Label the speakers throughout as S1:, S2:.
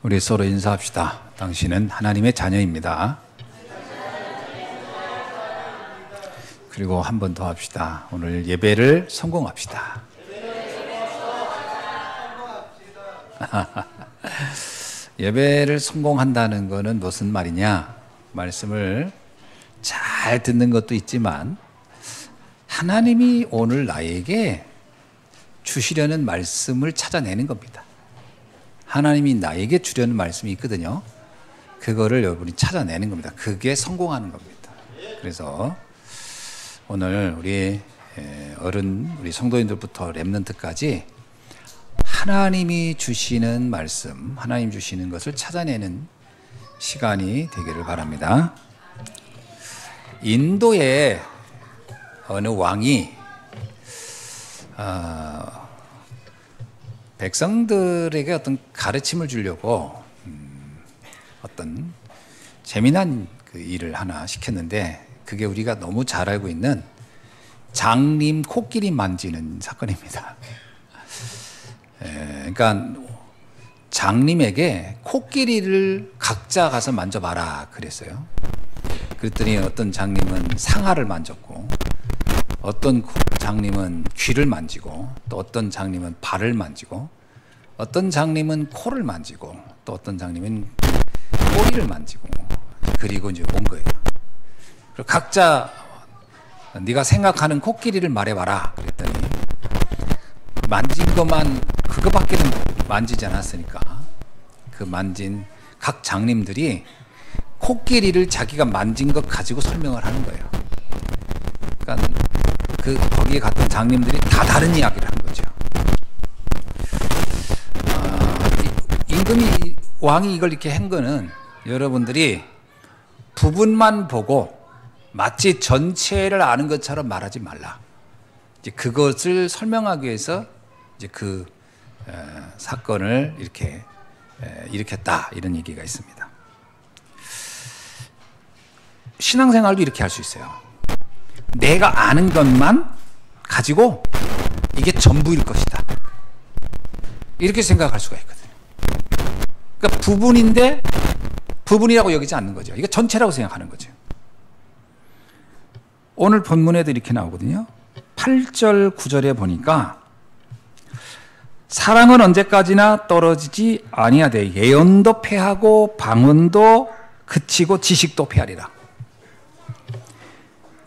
S1: 우리 서로 인사합시다. 당신은 하나님의 자녀입니다. 그리고 한 번 더 합시다. 오늘 예배를 성공합시다. 예배를 성공한다는 것은 무슨 말이냐? 말씀을 잘 듣는 것도 있지만 하나님이 오늘 나에게 주시려는 말씀을 찾아내는 겁니다. 하나님이 나에게 주려는 말씀이 있거든요. 그거를 여러분이 찾아내는 겁니다. 그게 성공하는 겁니다. 그래서 오늘 우리 어른, 우리 성도인들부터 렘넌트까지 하나님이 주시는 말씀, 하나님 주시는 것을 찾아내는 시간이 되기를 바랍니다. 인도의 어느 왕이 백성들에게 어떤 가르침을 주려고 어떤 재미난 그 일을 하나 시켰는데, 그게 우리가 너무 잘 알고 있는 장님 코끼리 만지는 사건입니다. 그러니까 장님에게 코끼리를 각자 가서 만져봐라 그랬어요. 그랬더니 어떤 장님은 상아를 만졌고, 어떤 장님은 귀를 만지고, 또 어떤 장님은 발을 만지고, 어떤 장님은 코를 만지고, 또 어떤 장님은 꼬리를 만지고, 그리고 이제 온 거예요. 그리고 각자 네가 생각하는 코끼리를 말해봐라 그랬더니 만진 것만 그거밖에는 만지지 않았으니까 그 만진 각 장님들이 코끼리를 자기가 만진 것 가지고 설명을 하는 거예요. 그러니까 거기에 갔던 장님들이 다 다른 이야기를 한 거죠. 임금이 왕이 이걸 이렇게 한 거는 여러분들이 부분만 보고 마치 전체를 아는 것처럼 말하지 말라. 이제 그것을 설명하기 위해서 이제 그 사건을 이렇게 일으켰다, 이런 얘기가 있습니다. 신앙생활도 이렇게 할 수 있어요. 내가 아는 것만 가지고 이게 전부일 것이다, 이렇게 생각할 수가 있거든요. 그러니까 부분인데 부분이라고 여기지 않는 거죠. 이거 전체라고 생각하는 거죠. 오늘 본문에도 이렇게 나오거든요. 8절 9절에 보니까 사랑은 언제까지나 떨어지지 아니하되 예언도 패하고 방언도 그치고 지식도 패하리라.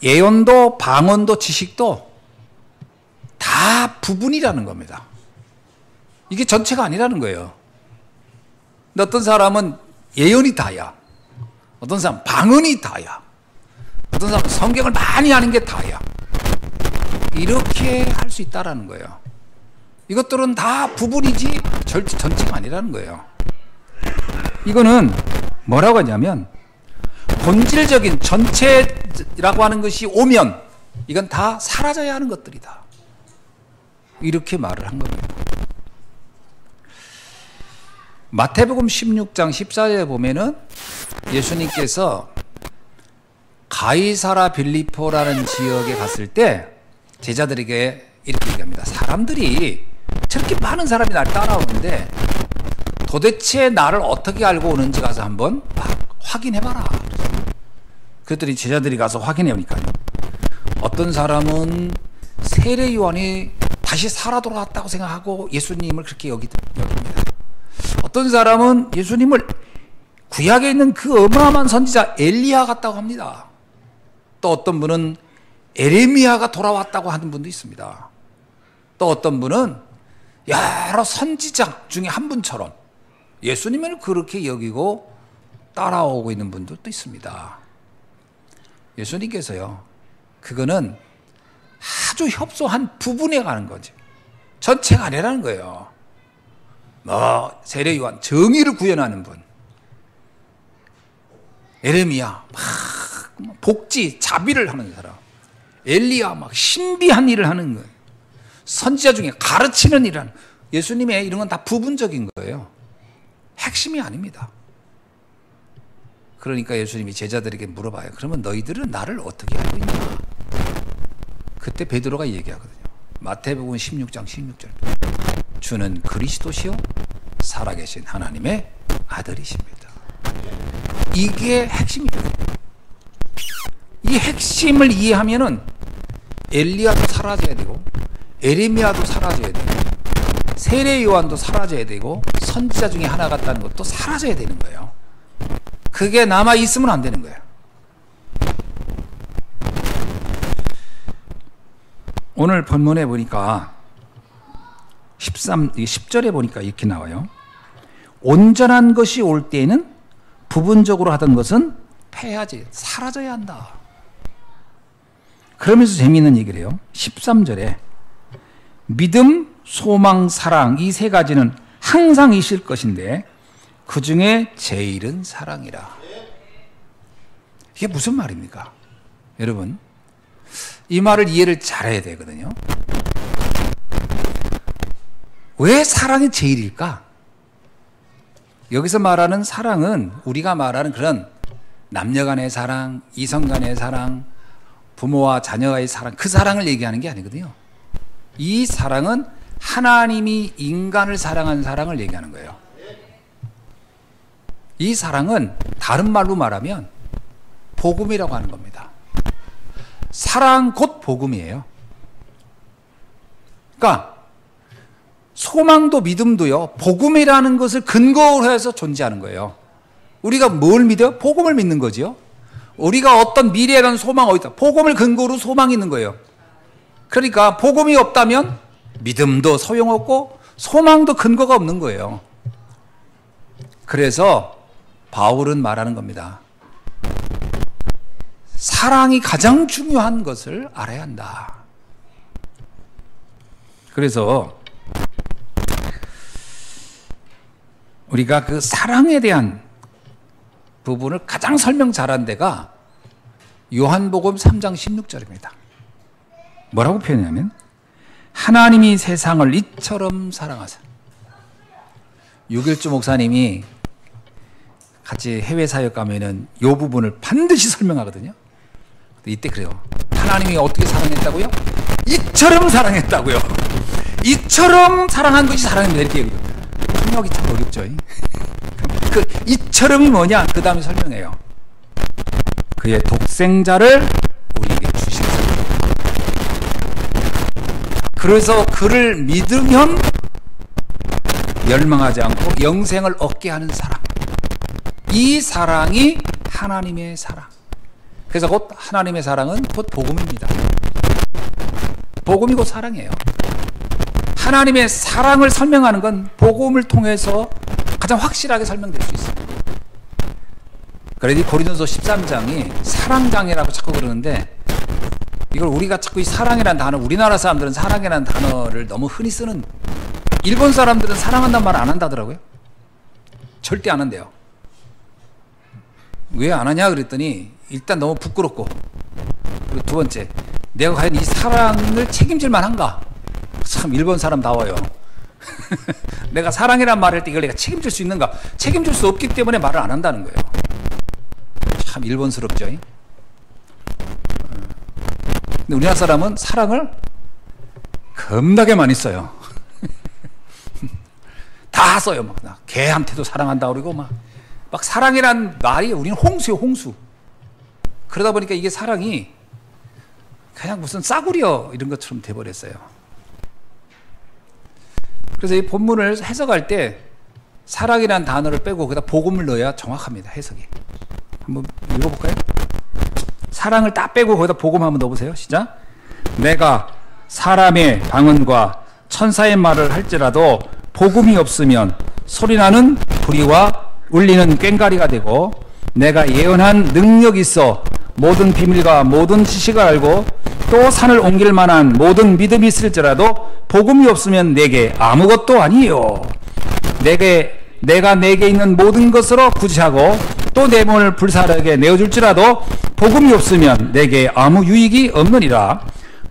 S1: 예언도 방언도 지식도 다 부분이라는 겁니다. 이게 전체가 아니라는 거예요. 근데 어떤 사람은 예언이 다야, 어떤 사람은 방언이 다야, 어떤 사람은 성경을 많이 아는 게 다야, 이렇게 할 수 있다라는 거예요. 이것들은 다 부분이지 전체가 아니라는 거예요. 이거는 뭐라고 하냐면 본질적인 전체라고 하는 것이 오면 이건 다 사라져야 하는 것들이다, 이렇게 말을 한 겁니다. 마태복음 16장 14절에 보면은 예수님께서 가이사라 빌립보라는 지역에 갔을 때 제자들에게 이렇게 얘기합니다. 사람들이 저렇게 많은 사람이 날 따라오는데 도대체 나를 어떻게 알고 오는지 가서 한번 확인해봐라. 그랬더니 제자들이 가서 확인해보니까요, 어떤 사람은 세례 요한이 다시 살아 돌아왔다고 생각하고 예수님을 그렇게 여깁니다. 어떤 사람은 예수님을 구약에 있는 그 어마어마한 선지자 엘리야 같다고 합니다. 또 어떤 분은 에레미야가 돌아왔다고 하는 분도 있습니다. 또 어떤 분은 여러 선지자 중에 한 분처럼 예수님을 그렇게 여기고 따라오고 있는 분들도 있습니다. 예수님께서요, 그거는 아주 협소한 부분에 가는 거지 전체가 아니라는 거예요. 세례 요한 정의를 구현하는 분, 에레미야 막 복지 자비를 하는 사람, 엘리야 막 신비한 일을 하는 거예요. 선지자 중에 가르치는 일을 하는, 예수님의 이런 건 다 부분적인 거예요. 핵심이 아닙니다. 그러니까 예수님이 제자들에게 물어봐요. 그러면 너희들은 나를 어떻게 알고 있냐? 그때 베드로가 얘기하거든요. 마태복음 16장 16절. 주는 그리스도시요 살아계신 하나님의 아들이십니다. 이게 핵심이에요. 이 핵심을 이해하면은 엘리야도 사라져야 되고 에레미야도 사라져야 되고 세례 요한도 사라져야 되고 선지자 중에 하나 같다는 것도 사라져야 되는 거예요. 그게 남아 있으면 안 되는 거예요. 오늘 본문에 보니까 10절에 보니까 이렇게 나와요. 온전한 것이 올 때에는 부분적으로 하던 것은 폐하지, 사라져야 한다. 그러면서 재미있는 얘기를 해요. 13절에 믿음, 소망, 사랑 이 세 가지는 항상 있을 것인데 그 중에 제일은 사랑이라. 이게 무슨 말입니까? 여러분, 이 말을 이해를 잘해야 되거든요. 왜 사랑이 제일일까? 여기서 말하는 사랑은 우리가 말하는 그런 남녀 간의 사랑, 이성 간의 사랑, 부모와 자녀와의 사랑, 그 사랑을 얘기하는 게 아니거든요. 이 사랑은 하나님이 인간을 사랑한 사랑을 얘기하는 거예요. 이 사랑은 다른 말로 말하면 복음이라고 하는 겁니다. 사랑 곧 복음이에요. 그러니까 소망도 믿음도요, 복음이라는 것을 근거로 해서 존재하는 거예요. 우리가 뭘 믿어요? 복음을 믿는 거지요. 우리가 어떤 미래에 대한 소망이 어디 있다? 복음을 근거로 소망이 있는 거예요. 그러니까 복음이 없다면 믿음도 소용없고 소망도 근거가 없는 거예요. 그래서 바울은 말하는 겁니다. 사랑이 가장 중요한 것을 알아야 한다. 그래서 우리가 그 사랑에 대한 부분을 가장 설명 잘한 데가 요한복음 3장 16절입니다. 뭐라고 표현하냐면 하나님이 세상을 이처럼 사랑하사. 유길주 목사님이 같이 해외 사역 가면은 이 부분을 반드시 설명하거든요. 이때 그래요. 하나님이 어떻게 사랑했다고요? 이처럼 사랑했다고요. 이처럼 사랑한 것이 사랑입니다. 이렇게 얘기해요. 통역이 참 어렵죠. 그 이처럼이 뭐냐? 그 다음에 설명해요. 그의 독생자를 우리에게 주셨어요. 그래서 그를 믿으면 멸망하지 않고 영생을 얻게 하는 사랑. 이 사랑이 하나님의 사랑. 그래서 곧 하나님의 사랑은 곧 복음입니다. 복음이 곧 사랑이에요. 하나님의 사랑을 설명하는 건 복음을 통해서 가장 확실하게 설명될 수 있어요. 그래서 고린도서 13장이 사랑장이라고 자꾸 그러는데 이걸 우리가 자꾸 이 사랑이라는 단어, 우리나라 사람들은 사랑이라는 단어를 너무 흔히 쓰는, 일본 사람들은 사랑한다는 말 안 한다더라고요. 절대 안 한대요. 왜 안 하냐 그랬더니 일단 너무 부끄럽고, 그리고 두 번째, 내가 과연 이 사랑을 책임질 만한가? 참 일본 사람다워요. 내가 사랑이란 말을 할 때 이걸 내가 책임질 수 있는가? 책임질 수 없기 때문에 말을 안 한다는 거예요. 참 일본스럽죠. 근데 우리나라 사람은 사랑을 겁나게 많이 써요. 다 써요. 막 개한테도 사랑한다 그러고 막 사랑이란 말이 우리는 홍수요, 홍수. 그러다 보니까 이게 사랑이 그냥 무슨 싸구려 이런 것처럼 돼버렸어요. 그래서 이 본문을 해석할 때 사랑이란 단어를 빼고 거기다 복음을 넣어야 정확합니다. 해석이. 한번 읽어볼까요? 사랑을 딱 빼고 거기다 복음 한번 넣어보세요. 시작. 내가 사람의 방언과 천사의 말을 할지라도 복음이 없으면 소리나는 부리와 울리는 꽹과리가 되고, 내가 예언한 능력이 있어 모든 비밀과 모든 지식을 알고 또 산을 옮길 만한 모든 믿음이 있을지라도 복음이 없으면 내게 아무것도 아니요. 내가 내게 있는 모든 것으로 구제하고 또 내 몸을 불사르게 내어줄지라도 복음이 없으면 내게 아무 유익이 없느니라.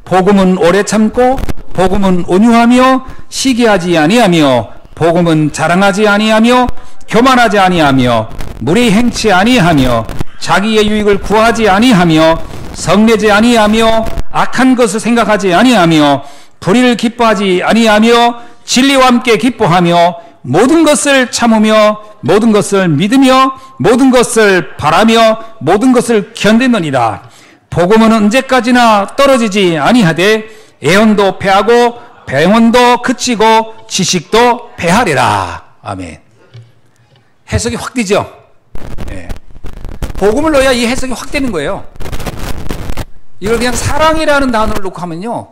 S1: 복음은 오래 참고 복음은 온유하며 시기하지 아니하며 복음은 자랑하지 아니하며 교만하지 아니하며 무리 행치 아니하며 자기의 유익을 구하지 아니하며 성내지 아니하며 악한 것을 생각하지 아니하며 불의를 기뻐하지 아니하며 진리와 함께 기뻐하며 모든 것을 참으며 모든 것을 믿으며 모든 것을 바라며 모든 것을 견디느니라. 복음은 언제까지나 떨어지지 아니하되 애언도 패하고 병언도 그치고 지식도 패하리라. 아멘. 해석이 확 되죠? 예. 복음을 넣어야 이 해석이 확 되는 거예요. 이걸 그냥 사랑이라는 단어를 놓고 하면요,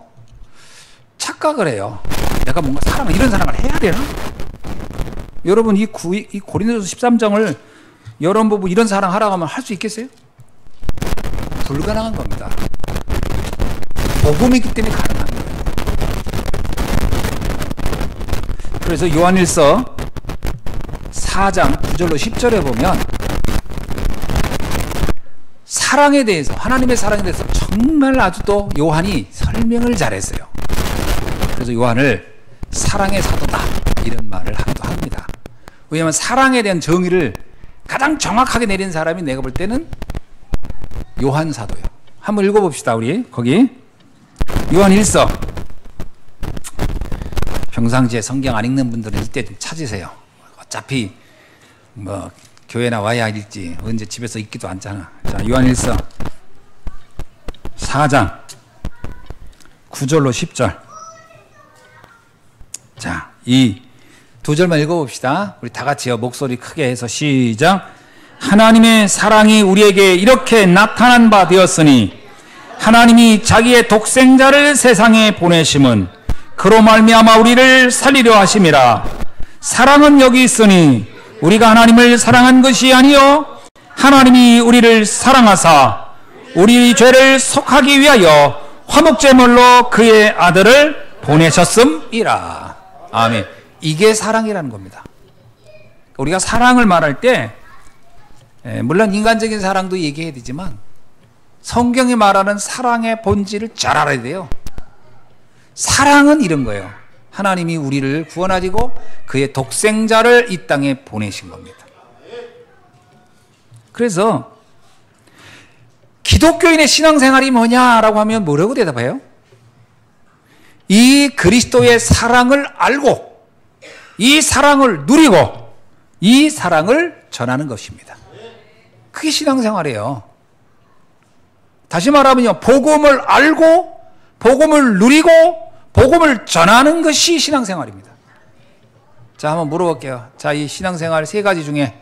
S1: 착각을 해요. 내가 뭔가 이런 사랑을 해야 되나? 여러분, 이 고린도서 13장을 여러분 보고 이런 사랑 하라고 하면 할 수 있겠어요? 불가능한 겁니다. 복음이기 때문에 가능한 거예요. 그래서 요한일서 4장 9절로 10절에 보면 사랑에 대해서, 하나님의 사랑에 대해서 정말 아주 또 요한이 설명을 잘했어요. 그래서 요한을 사랑의 사도다 이런 말을 하기도 합니다. 왜냐하면 사랑에 대한 정의를 가장 정확하게 내린 사람이 내가 볼 때는 요한 사도예요. 한번 읽어봅시다. 우리 거기 요한 1서. 평상시에 성경 안 읽는 분들은 이때 좀 찾으세요. 어차피 뭐 교회나 와야 읽지 언제 집에서 읽기도 않잖아. 자, 요한 1서 4장 9절로 10절. 자, 이 두 절만 읽어봅시다. 우리 다 같이요. 목소리 크게 해서 시작. 하나님의 사랑이 우리에게 이렇게 나타난 바 되었으니 하나님이 자기의 독생자를 세상에 보내심은 그로 말미암아 우리를 살리려 하심이라. 사랑은 여기 있으니 우리가 하나님을 사랑한 것이 아니요 하나님이 우리를 사랑하사 우리 죄를 속하기 위하여 화목제물로 그의 아들을 보내셨음이라. 아멘. 이게 사랑이라는 겁니다. 우리가 사랑을 말할 때 물론 인간적인 사랑도 얘기해야 되지만 성경이 말하는 사랑의 본질을 잘 알아야 돼요. 사랑은 이런 거예요. 하나님이 우리를 구원하시고 그의 독생자를 이 땅에 보내신 겁니다. 그래서 기독교인의 신앙생활이 뭐냐라고 하면 뭐라고 대답해요? 이 그리스도의 사랑을 알고 이 사랑을 누리고 이 사랑을 전하는 것입니다. 그게 신앙생활이에요. 다시 말하면요, 복음을 알고 복음을 누리고 복음을 전하는 것이 신앙생활입니다. 자, 한번 물어볼게요. 자, 이 신앙생활 세 가지 중에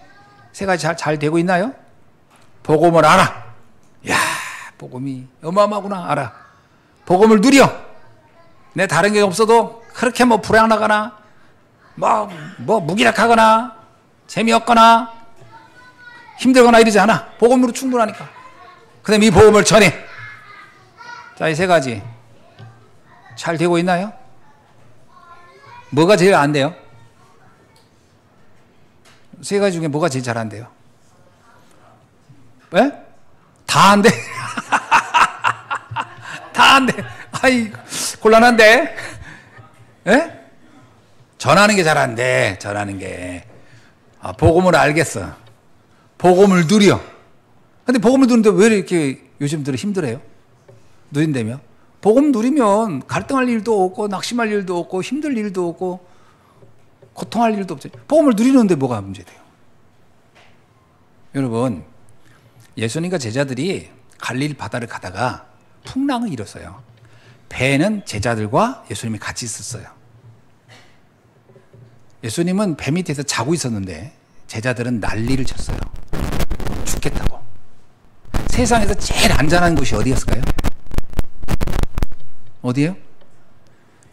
S1: 세 가지 잘 되고 있나요? 복음을 알아. 야, 복음이 어마어마하구나. 알아. 복음을 누려. 내 다른 게 없어도 그렇게 뭐 불행하거나 뭐 무기력하거나 재미없거나 힘들거나 이러지 않아. 복음으로 충분하니까. 그 다음에 이 복음을 전해. 자, 이 세 가지 잘 되고 있나요? 뭐가 제일 안 돼요? 세 가지 중에 뭐가 제일 잘 안 돼요? 왜? 다 안 돼. 다 안 돼. 아이, 곤란한데? 예? 전하는 게 잘 안 돼. 전하는 게. 아, 복음을 알겠어. 복음을 누려. 근데 복음을 누리는데 왜 이렇게 요즘 들어 힘들어요? 누린다며? 복음 누리면 갈등할 일도 없고 낙심할 일도 없고 힘들 일도 없고 고통할 일도 없죠. 복음을 누리는데 뭐가 문제돼요? 여러분, 예수님과 제자들이 갈릴리 바다를 가다가 풍랑을 일었어요. 배는 제자들과 예수님이 같이 있었어요. 예수님은 배 밑에서 자고 있었는데 제자들은 난리를 쳤어요. 죽겠다고. 세상에서 제일 안전한 곳이 어디였을까요? 어디예요?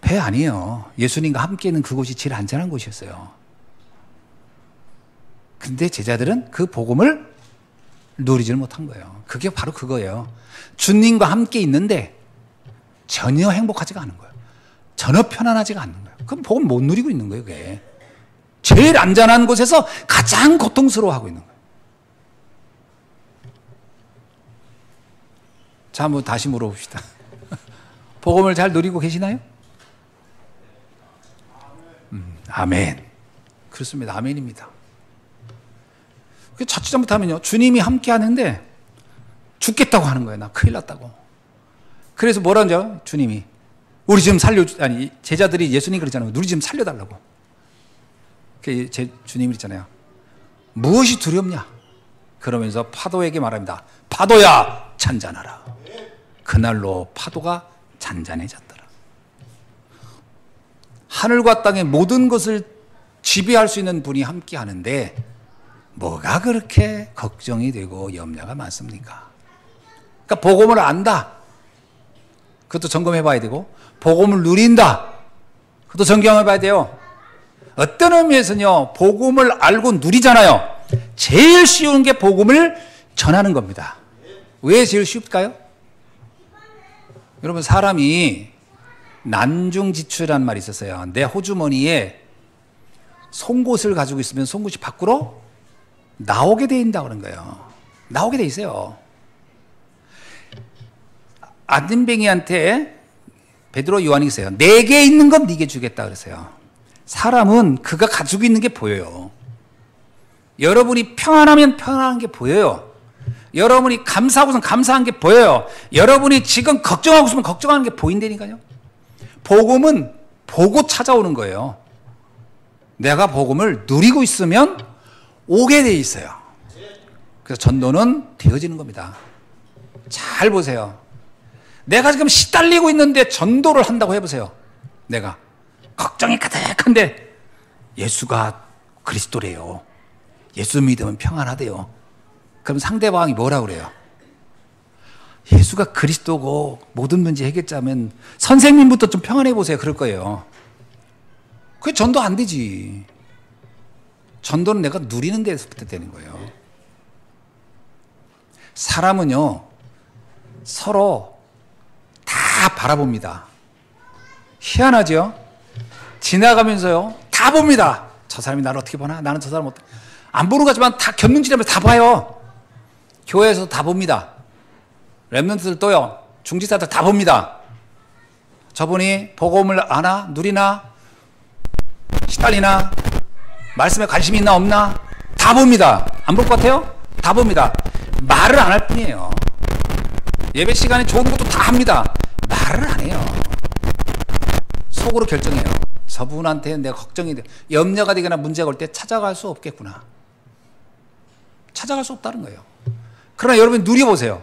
S1: 배 아니에요. 예수님과 함께 있는 그곳이 제일 안전한 곳이었어요. 근데 제자들은 그 복음을 누리질 못한 거예요. 그게 바로 그거예요. 주님과 함께 있는데 전혀 행복하지가 않은 거예요. 전혀 편안하지가 않는 거예요. 그럼 복음 못 누리고 있는 거예요. 그게 제일 안전한 곳에서 가장 고통스러워하고 있는 거예요. 자, 한번 다시 물어봅시다. 복음을 잘 누리고 계시나요? 아멘. 그렇습니다. 아멘입니다. 자칫 잘못하면요, 주님이 함께 하는데 죽겠다고 하는 거예요. 나 큰일 났다고. 그래서 뭐라죠? 주님이 제자들이 예수님 그러잖아요. 우리 좀 살려달라고. 제 주님이 있잖아요. 무엇이 두렵냐? 그러면서 파도에게 말합니다. 파도야, 잔잔하라. 그날로 파도가 잔잔해졌더라. 하늘과 땅의 모든 것을 지배할 수 있는 분이 함께 하는데 뭐가 그렇게 걱정이 되고 염려가 많습니까? 그러니까 복음을 안다. 그것도 점검해 봐야 되고, 복음을 누린다. 그것도 점검해 봐야 돼요. 어떤 의미에서는요, 복음을 알고 누리잖아요. 제일 쉬운 게 복음을 전하는 겁니다. 왜 제일 쉽을까요? 여러분, 사람이 난중지추라는 말이 있었어요. 내 호주머니에 송곳을 가지고 있으면 송곳이 밖으로 나오게 돼 있다 그런 거예요. 나오게 돼 있어요. 안진뱅이한테 베드로 요한이 있어요. 내게 있는 건 네게 주겠다 그랬어요. 사람은 그가 가지고 있는 게 보여요. 여러분이 평안하면 평안한 게 보여요. 여러분이 감사하고선 감사한 게 보여요. 여러분이 지금 걱정하고 있으면 걱정하는 게 보인다니까요. 복음은 보고 찾아오는 거예요. 내가 복음을 누리고 있으면 오게 돼 있어요. 그래서 전도는 되어지는 겁니다. 잘 보세요. 내가 지금 시달리고 있는데 전도를 한다고 해보세요. 내가 걱정이 가득한데 예수가 그리스도래요. 예수 믿으면 평안하대요. 그럼 상대방이 뭐라고 그래요? 예수가 그리스도고 모든 문제 해결자면 선생님부터 좀 평안해 보세요. 그럴 거예요. 그게 전도 안 되지. 전도는 내가 누리는 데서부터 되는 거예요. 사람은요, 서로 다 바라봅니다. 희한하죠? 지나가면서요, 다 봅니다. 저 사람이 나를 어떻게 보나? 나는 저 사람 어떻게. 안 보는 거지만 다 견눈질하면서 다 봐요. 교회에서 다 봅니다. 랩런트들도요, 중지사들 다 봅니다. 저분이 복음을 아나? 누리나? 시달리나? 말씀에 관심이 있나 없나? 다 봅니다. 안 볼 것 같아요? 다 봅니다. 말을 안 할 뿐이에요. 예배 시간에 좋은 것도 다 합니다. 말을 안 해요. 속으로 결정해요. 저분한테 내가 걱정이 돼. 염려가 되거나 문제가 올 때 찾아갈 수 없겠구나. 찾아갈 수 없다는 거예요. 그러나 여러분 누려보세요.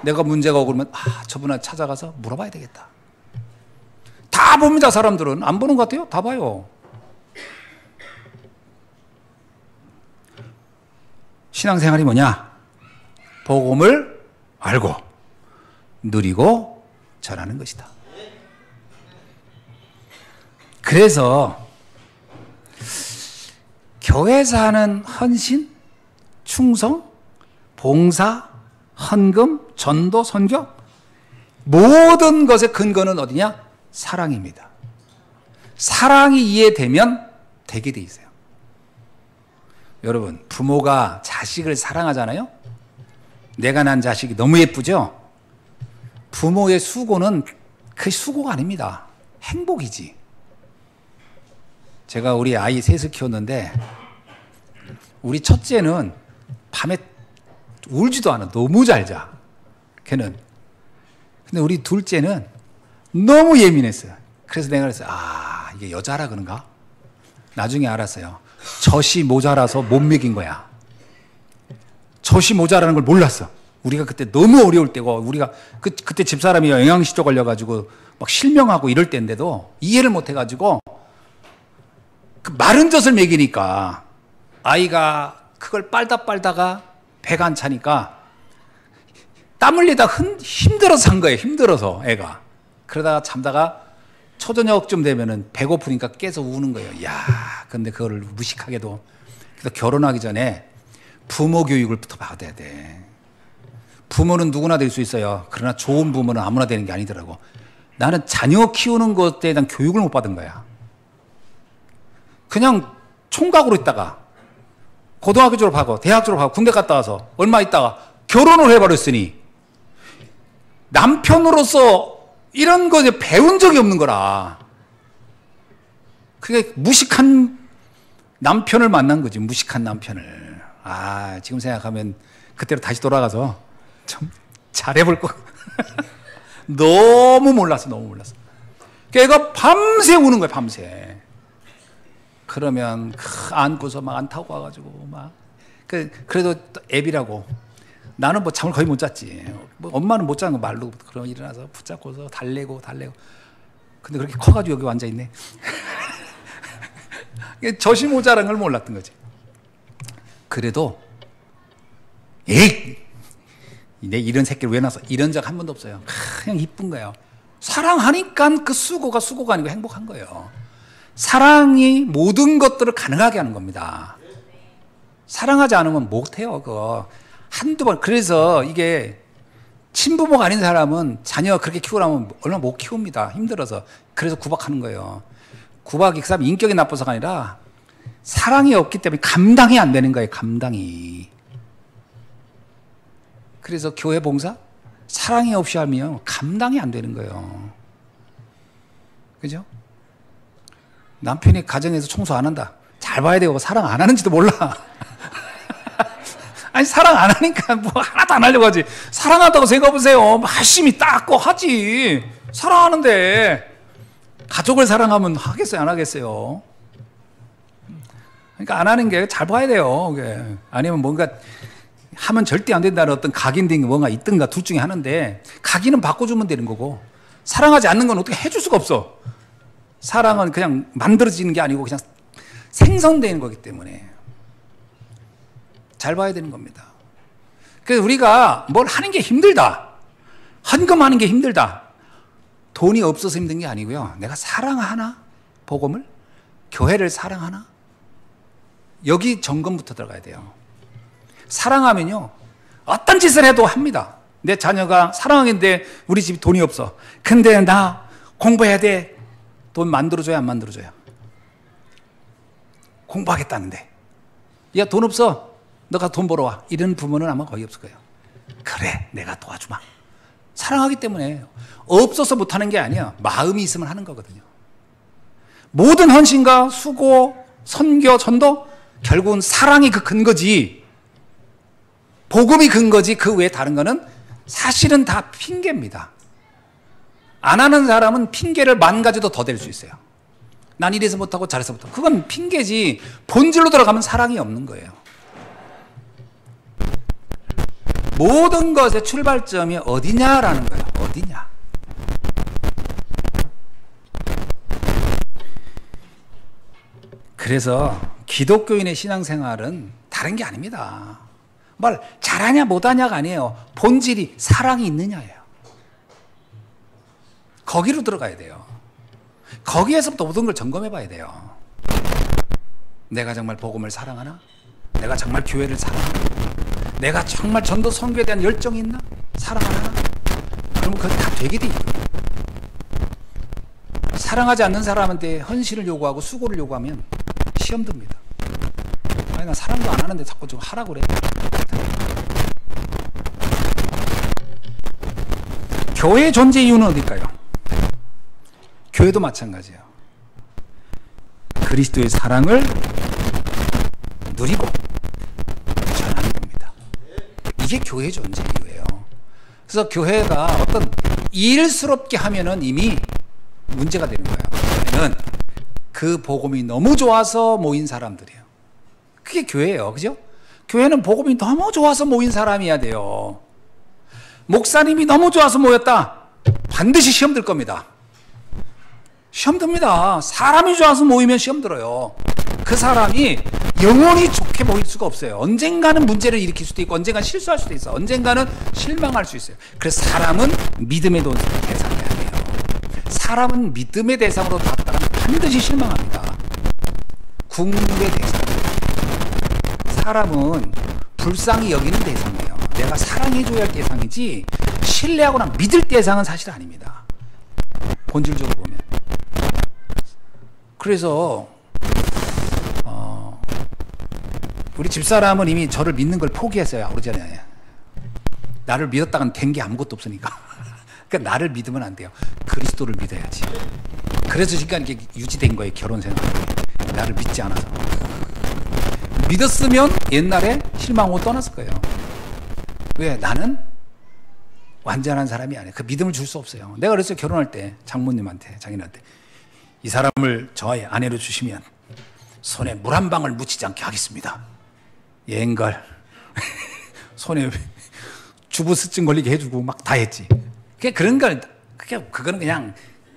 S1: 내가 문제가 오고 그러면 저분한테 찾아가서 물어봐야 되겠다. 다 봅니다. 사람들은. 안 보는 것 같아요? 다 봐요. 신앙생활이 뭐냐? 복음을 알고 누리고 전하는 것이다. 그래서 교회에서 하는 헌신, 충성, 봉사, 헌금, 전도, 선교 모든 것의 근거는 어디냐? 사랑입니다. 사랑이 이해되면 되게 돼 있어요. 여러분, 부모가 자식을 사랑하잖아요. 내가 낳은 자식이 너무 예쁘죠? 부모의 수고는 그 수고가 아닙니다. 행복이지. 제가 우리 아이 셋을 키웠는데 우리 첫째는 밤에 울지도 않아. 너무 잘 자. 걔는. 근데 우리 둘째는 너무 예민했어요. 그래서 내가 그랬어요. 이게 여자라 그런가? 나중에 알았어요. 젖이 모자라서 못 먹인 거야. 젖이 모자라는 걸 몰랐어. 우리가 그때 너무 어려울 때고, 우리가 그때 집사람이 영양실조 걸려가지고 막 실명하고 이럴 때인데도 이해를 못 해가지고 그 마른 젖을 먹이니까 아이가 그걸 빨다가 배가 안 차니까 땀 흘리다 힘들어서 산 거예요. 힘들어서 애가. 그러다가 잠다가 초저녁쯤 되면은 배고프니까 깨서 우는 거예요. 근데 그거를 무식하게도. 그래서 결혼하기 전에 부모 교육을부터 받아야 돼. 부모는 누구나 될 수 있어요. 그러나 좋은 부모는 아무나 되는 게 아니더라고. 나는 자녀 키우는 것에 대한 교육을 못 받은 거야. 그냥 총각으로 있다가 고등학교 졸업하고 대학 졸업하고 군대 갔다 와서 얼마 있다가 결혼을 해버렸으니 남편으로서 이런 거 배운 적이 없는 거라. 그게 무식한 남편을 만난 거지. 무식한 남편을. 지금 생각하면 그때로 다시 돌아가서 좀 잘해볼 거. 너무 몰랐어. 걔가 밤새 우는 거야. 밤새. 그러면 안고서 막 안 타고 와가지고 막 그래도 애비라고 나는 뭐 잠을 거의 못 잤지. 뭐 엄마는 못 자는 거 말로 그럼 일어나서 붙잡고서 달래고. 근데 그렇게 커가지고 여기 앉아 있네. 젖이 모자란 걸 몰랐던 거지. 그래도 에이, 내 이런 새끼를 왜 낳았어? 이런 적 한 번도 없어요. 그냥 이쁜 거예요. 사랑하니까 그 수고가 아니고 행복한 거예요. 사랑이 모든 것들을 가능하게 하는 겁니다. 사랑하지 않으면 못해요. 그거 한두 번. 그래서 이게 친부모가 아닌 사람은 자녀 그렇게 키우려면 얼마나 못 키웁니다. 힘들어서. 그래서 구박하는 거예요. 구박이 그 사람 인격이 나빠서가 아니라 사랑이 없기 때문에 감당이 안 되는 거예요. 감당이. 그래서 교회 봉사 사랑이 없이 하면 감당이 안 되는 거예요. 그죠? 남편이 가정에서 청소 안 한다. 잘 봐야 되고 사랑 안 하는지도 몰라. 아니 사랑 안 하니까 뭐 하나도 안 하려고 하지. 사랑한다고 생각해보세요. 열심히 닦고 하지. 사랑하는데 가족을 사랑하면 하겠어요? 안 하겠어요? 그러니까 안 하는 게 잘 봐야 돼요. 그게. 아니면 뭔가 하면 절대 안 된다는 어떤 각인된 게 뭔가 있든가 둘 중에 하나인데 각인은 바꿔주면 되는 거고 사랑하지 않는 건 어떻게 해줄 수가 없어. 사랑은 그냥 만들어지는 게 아니고 그냥 생성되는 거기 때문에 잘 봐야 되는 겁니다. 그래서 우리가 뭘 하는 게 힘들다. 헌금하는 게 힘들다. 돈이 없어서 힘든 게 아니고요. 내가 사랑하나? 복음을? 교회를 사랑하나? 여기 점검부터 들어가야 돼요. 사랑하면요. 어떤 짓을 해도 합니다. 내 자녀가 사랑하는데 우리 집이 돈이 없어. 근데 나 공부해야 돼. 돈 만들어줘야 안 만들어줘야? 공부하겠다는데. 야, 돈 없어. 너가 돈 벌어와. 이런 부모는 아마 거의 없을 거예요. 그래, 내가 도와주마. 사랑하기 때문에 없어서 못하는 게 아니야. 마음이 있으면 하는 거거든요. 모든 헌신과 수고, 선교, 전도 결국은 사랑이 그 근거지. 복음이 근거지. 그 외에 다른 거는 사실은 다 핑계입니다. 안 하는 사람은 핑계를 만 가지도 더 댈 수 있어요. 난 이래서 못하고 저래서 못하고. 그건 핑계지. 본질로 들어가면 사랑이 없는 거예요. 모든 것의 출발점이 어디냐라는 거예요. 어디냐. 그래서 기독교인의 신앙생활은 다른 게 아닙니다. 뭘 잘하냐 못하냐가 아니에요. 본질이 사랑이 있느냐예요. 거기로 들어가야 돼요. 거기에서부터 모든 걸 점검해 봐야 돼요. 내가 정말 복음을 사랑하나? 내가 정말 교회를 사랑하나? 내가 정말 전도 선교에 대한 열정이 있나? 사랑하나? 그러면 그게 다 되게 돼 있거든요. 사랑하지 않는 사람한테 헌신을 요구하고 수고를 요구하면 시험 듭니다. 아니 나 사랑도 안 하는데 자꾸 좀 하라고 그래. 교회의 존재 이유는 어딜까요? 교회도 마찬가지예요. 그리스도의 사랑을 누리고 전하는 겁니다. 이게 교회의 존재 이유예요. 그래서 교회가 어떤 일스럽게 하면은 이미 문제가 되는 거예요. 교회는 그 복음이 너무 좋아서 모인 사람들이에요. 그게 교회예요. 그죠? 교회는 복음이 너무 좋아서 모인 사람이어야 돼요. 목사님이 너무 좋아서 모였다. 반드시 시험 들 겁니다. 시험 듭니다. 사람이 좋아서 모이면 시험 들어요. 그 사람이 영원히 좋게 모일 수가 없어요. 언젠가는 문제를 일으킬 수도 있고 언젠가는 실수할 수도 있어. 언젠가는 실망할 수 있어요. 그래서 사람은 믿음의 대상이어야 돼요. 사람은 믿음의 대상으로 봤다면 반드시 실망합니다. 궁극의 대상. 사람은 불쌍히 여기는 대상이에요. 내가 사랑해줘야 할 대상이지 신뢰하거나 믿을 대상은 사실 아닙니다. 본질적으로 보면. 그래서 우리 집사람은 이미 저를 믿는 걸 포기했어요. 그러잖아요. 나를 믿었다간 된 게 아무것도 없으니까. 그러니까 나를 믿으면 안 돼요. 그리스도를 믿어야지. 그래서 지금까지 이렇게 유지된 거예요. 결혼 생활. 나를 믿지 않아서. 믿었으면 옛날에 실망하고 떠났을 거예요. 왜? 나는 완전한 사람이 아니에요. 그 믿음을 줄 수 없어요. 내가 그랬어요. 결혼할 때 장모님한테, 장인한테 이 사람을 저의 아내로 주시면 손에 물 한 방울 묻히지 않게 하겠습니다. 옌걸 손에 주부스증 걸리게 해주고 막 다 했지. 그런 걸, 그거는 그냥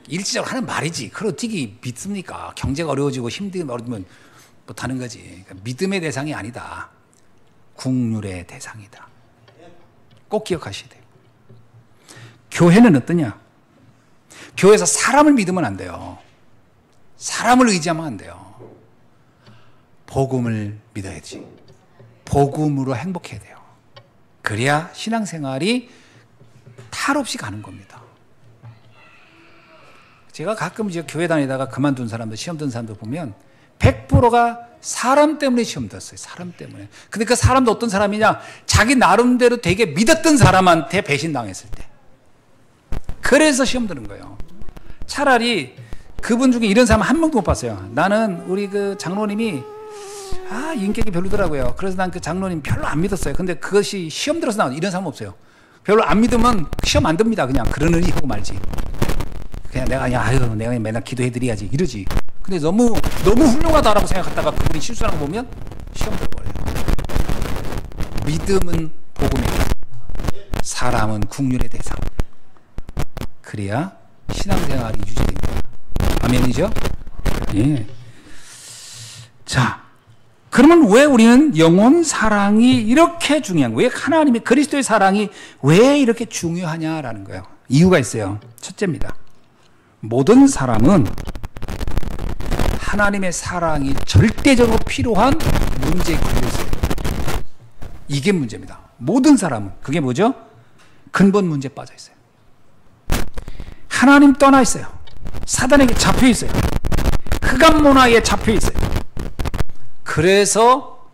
S1: 일시적으로 하는 말이지. 그걸 어떻게 믿습니까? 경제가 어려워지고 힘들면 못하는 거지. 그러니까 믿음의 대상이 아니다. 국률의 대상이다. 꼭 기억하셔야 돼요. 교회는 어떠냐? 교회에서 사람을 믿으면 안 돼요. 사람을 의지하면 안 돼요. 복음을 믿어야지. 복음으로 행복해야 돼요. 그래야 신앙생활이 탈 없이 가는 겁니다. 제가 가끔 이제 교회 다니다가 그만둔 사람들, 시험 든 사람들 보면 100%가 사람 때문에 시험 들었어요. 사람 때문에. 근데 그 사람도 어떤 사람이냐? 자기 나름대로 되게 믿었던 사람한테 배신당했을 때. 그래서 시험 드는 거예요. 차라리 그분 중에 이런 사람 한 명도 못 봤어요. 나는 우리 그 장로님이 인격이 별로더라고요. 그래서 난 그 장로님 별로 안 믿었어요. 근데 그것이 시험 들어서 나온 이런 사람 없어요. 별로 안 믿으면 시험 안 듭니다. 그냥 그러느니 하고 말지. 그냥 내가 맨날 기도해드려야지 이러지. 근데 너무 훌륭하다라고 생각하다가 그분이 실수하는 거 보면 시험 들어버려요. 믿음은 복음의 대상, 사람은 국률의 대상. 그래야 신앙생활이 유지됩니다. 아멘이죠? 예. 자, 그러면 왜 우리는 영혼 사랑이 이렇게 중요한 거예요? 왜 하나님의 그리스도의 사랑이 왜 이렇게 중요하냐라는 거예요. 이유가 있어요. 첫째입니다. 모든 사람은 하나님의 사랑이 절대적으로 필요한 문제에 걸려 있어요. 이게 문제입니다. 모든 사람은. 그게 뭐죠? 근본 문제에 빠져 있어요. 하나님 떠나 있어요. 사단에게 잡혀 있어요. 흑암 문화에 잡혀 있어요. 그래서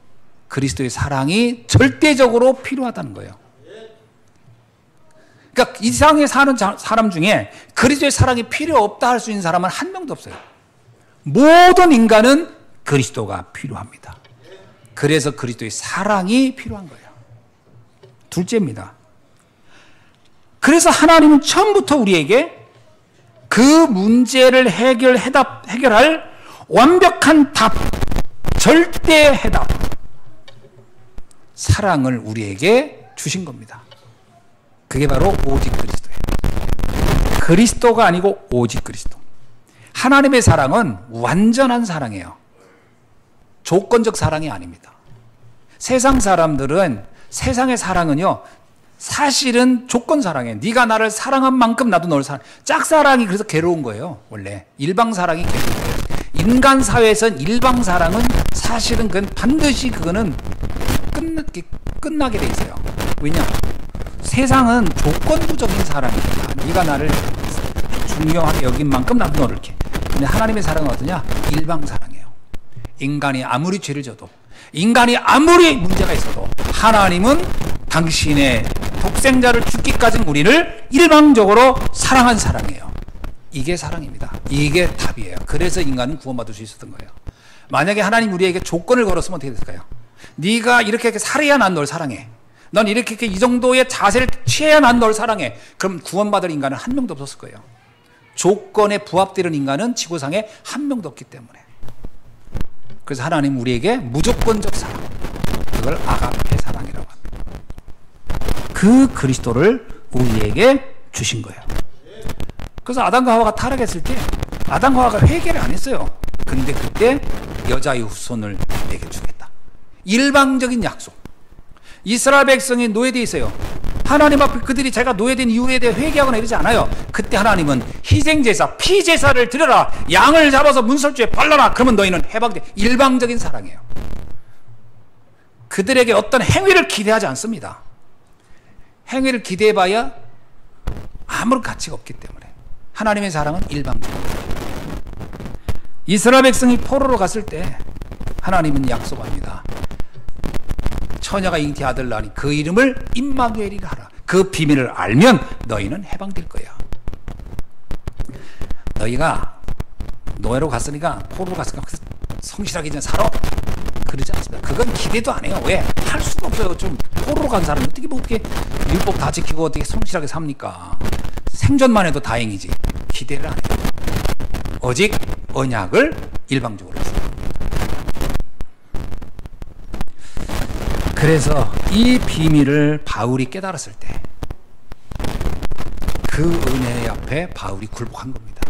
S1: 그리스도의 사랑이 절대적으로 필요하다는 거예요. 그러니까 이 세상에 사는 사람 중에 그리스도의 사랑이 필요 없다 할 수 있는 사람은 한 명도 없어요. 모든 인간은 그리스도가 필요합니다. 그래서 그리스도의 사랑이 필요한 거예요. 둘째입니다. 그래서 하나님은 처음부터 우리에게 그 문제를 해결할 완벽한 답, 절대 해답, 사랑을 우리에게 주신 겁니다. 그게 바로 오직 그리스도예요. 그리스도가 아니고 오직 그리스도. 하나님의 사랑은 완전한 사랑이에요. 조건적 사랑이 아닙니다. 세상 사람들은 세상의 사랑은요, 사실은 조건 사랑이에요. 네가 나를 사랑한 만큼 나도 너를 사랑해. 짝사랑이 그래서 괴로운 거예요. 원래 일방 사랑이 괴로운 거예요. 인간 사회에선 일방 사랑은 사실은 그건 반드시 그거는 끝나게 돼 있어요. 왜냐? 세상은 조건부적인 사랑입니다. 네가 나를 중요하게 여긴 만큼 나도 너를 이렇게. 근데 하나님의 사랑은 어떠냐? 일방 사랑이에요. 인간이 아무리 죄를 져도, 인간이 아무리 문제가 있어도 하나님은 당신의 독생자를 죽기까지 우리를 일방적으로 사랑한 사랑이에요. 이게 사랑입니다. 이게 답이에요. 그래서 인간은 구원받을 수 있었던 거예요. 만약에 하나님 우리에게 조건을 걸었으면 어떻게 됐을까요? 네가 이렇게 살아야 난 널 사랑해. 넌 이렇게 이 정도의 자세를 취해야 난 널 사랑해. 그럼 구원받을 인간은 한 명도 없었을 거예요. 조건에 부합되는 인간은 지구상에 한 명도 없기 때문에. 그래서 하나님 우리에게 무조건적 사랑, 그걸 아가페 사랑이라고 합니다. 그 그리스도를 우리에게 주신 거예요. 그래서 아담과 하와가 타락했을 때 아담과 하와가 회개를 안 했어요. 근데 그때 여자의 후손을 내게 주겠다. 일방적인 약속. 이스라엘 백성이 노예되어 있어요. 하나님 앞에 그들이 제가 노예된 이유에 대해 회개하거나 이러지 않아요. 그때 하나님은 희생제사, 피제사를 드려라. 양을 잡아서 문설주에 발라라. 그러면 너희는 해방돼. 일방적인 사랑이에요. 그들에게 어떤 행위를 기대하지 않습니다. 행위를 기대해봐야 아무런 가치가 없기 때문에. 하나님의 사랑은 일방적입니다. 이스라엘 백성이 포로로 갔을 때 하나님은 약속합니다. 처녀가 잉태 아들 낳으니 그 이름을 임마누엘이라 하라. 그 비밀을 알면 너희는 해방될 거야. 너희가 노예로 갔으니까, 포로로 갔으니까 성실하게 이제 살아. 그러지 않습니다. 그건 기대도 안 해요. 왜? 할 수가 없어요. 좀 포로로 간 사람이 어떻게 율법 다 지키고 어떻게 성실하게 삽니까? 생존만 해도 다행이지. 기대를 안 해요. 오직 언약을 일방적으로 했어요. 그래서 이 비밀을 바울이 깨달았을 때 그 은혜 앞에 바울이 굴복한 겁니다.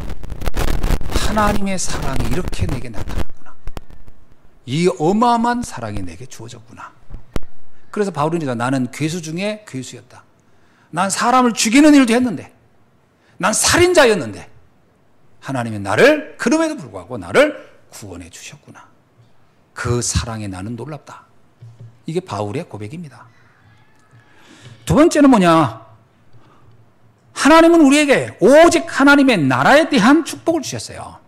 S1: 하나님의 사랑이 이렇게 내게 나타났구나. 이 어마어마한 사랑이 내게 주어졌구나. 그래서 바울은 이제 나는 괴수 중에 괴수였다. 난 사람을 죽이는 일도 했는데, 난 살인자였는데 하나님이 나를 그럼에도 불구하고 나를 구원해 주셨구나. 그 사랑에 나는 놀랍다. 이게 바울의 고백입니다. 두 번째는 뭐냐? 하나님은 우리에게 오직 하나님의 나라에 대한 축복을 주셨어요.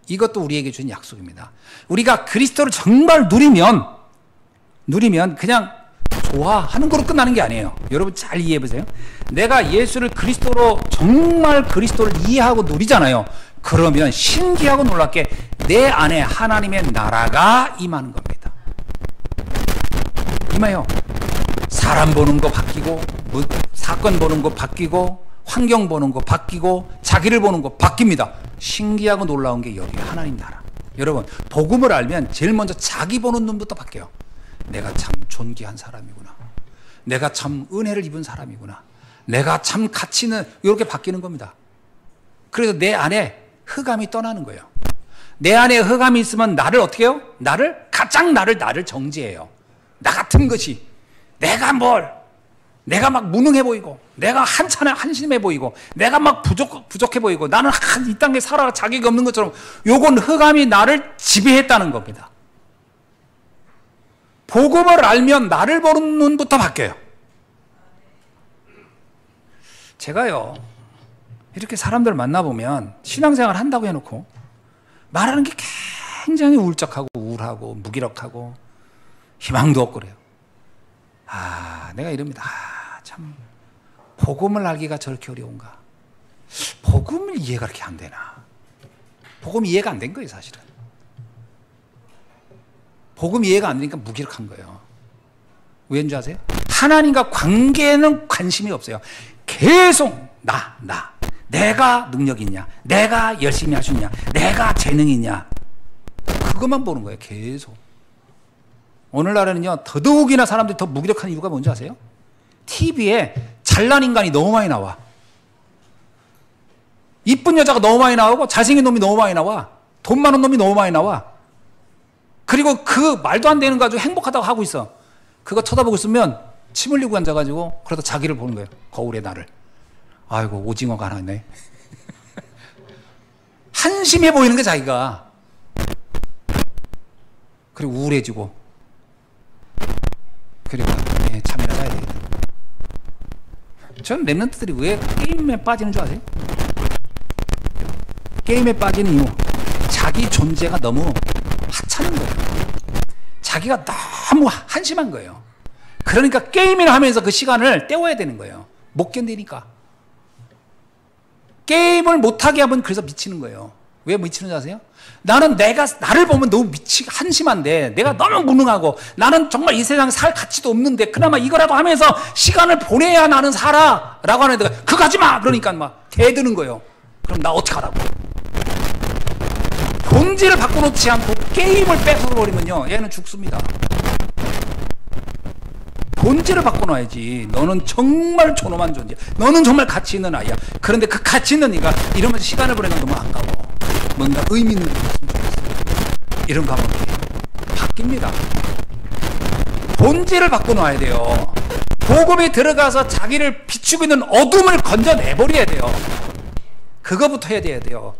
S1: 이것도 우리에게 주신 약속입니다. 우리가 그리스도를 정말 누리면 그냥 좋아하는 거로 끝나는 게 아니에요. 여러분 잘 이해해 보세요. 내가 예수를 그리스도로 정말 그리스도를 이해하고 누리잖아요. 그러면 신기하고 놀랍게 내 안에 하나님의 나라가 임하는 겁니다. 임해요. 사람 보는 거 바뀌고, 사건 보는 거 바뀌고, 환경 보는 거 바뀌고, 자기를 보는 거 바뀝니다. 신기하고 놀라운 게 여기 하나님 나라. 여러분 복음을 알면 제일 먼저 자기 보는 눈부터 바뀌어요. 내가 참 존귀한 사람이구나. 내가 참 은혜를 입은 사람이구나. 내가 참 가치 있는, 이렇게 바뀌는 겁니다. 그래서 내 안에 흑암이 떠나는 거예요. 내 안에 흑암이 있으면 나를 어떻게 해요? 가장 나를 정죄해요. 나 같은 것이, 내가 막 무능해 보이고, 내가 한심해 보이고, 내가 막 부족해 보이고, 나는 이 땅에 살아가 자격이 없는 것처럼, 요건 흑암이 나를 지배했다는 겁니다. 복음을 알면 나를 보는 눈부터 바뀌어요. 제가요, 이렇게 사람들 만나보면 신앙생활 한다고 해놓고 말하는 게 굉장히 울적하고 우울하고 무기력하고 희망도 없고 그래요. 내가 이럽니다. 참 복음을 알기가 저렇게 어려운가. 복음을 이해가 그렇게 안 되나. 복음 이해가 안 된 거예요, 사실은. 복음 이해가 안 되니까 무기력한 거예요. 왜인 줄 아세요? 하나님과 관계에는 관심이 없어요. 계속 내가 능력 있냐, 내가 열심히 할 수 있냐, 내가 재능이 있냐, 그것만 보는 거예요. 계속. 오늘날에는요 더더욱이나 사람들이 더 무기력한 이유가 뭔지 아세요? TV에 잘난 인간이 너무 많이 나와. 이쁜 여자가 너무 많이 나오고, 잘생긴 놈이 너무 많이 나와. 돈 많은 놈이 너무 많이 나와. 그리고 그 말도 안 되는 거 가지고 행복하다고 하고 있어. 그거 쳐다보고 있으면 침 흘리고 앉아가지고 그러다 자기를 보는 거예요. 거울에 나를. 아이고 오징어가 하나 있네. 한심해 보이는 게 자기가. 그리고 우울해지고. 그리고 잠이나 자야 되겠다. 전 랩런트들이 왜 게임에 빠지는 줄 아세요? 게임에 빠지는 이유, 자기 존재가 너무 하찮은 거예요. 자기가 너무 한심한 거예요. 그러니까 게임을 하면서 그 시간을 때워야 되는 거예요. 못 견디니까. 게임을 못하게 하면 그래서 미치는 거예요. 왜 미치는 줄 아세요? 나는 나를 보면 너무 한심한데, 내가 너무 무능하고, 나는 정말 이 세상에 살 가치도 없는데, 그나마 이거라도 하면서 시간을 보내야 나는 살아. 라고 하는데, 그거 하지 마! 그러니까 막 대드는 거예요. 그럼 나 어떡하라고. 본질을 바꿔놓지 않고 게임을 뺏어버리면요, 얘는 죽습니다. 본질을 바꿔놔야지. 너는 정말 존엄한 존재. 너는 정말 가치 있는 아이야. 그런데 그 가치 있는 네가 이러면서 시간을 보내는 건 너무 아까워. 뭔가 의미 있는 게 있으면 좋겠어. 이런 거 하면 바뀝니다. 본질을 바꿔놔야 돼요. 복음에 들어가서 자기를 비추고 있는 어둠을 건져내버려야 돼요. 그거부터 해야 돼요.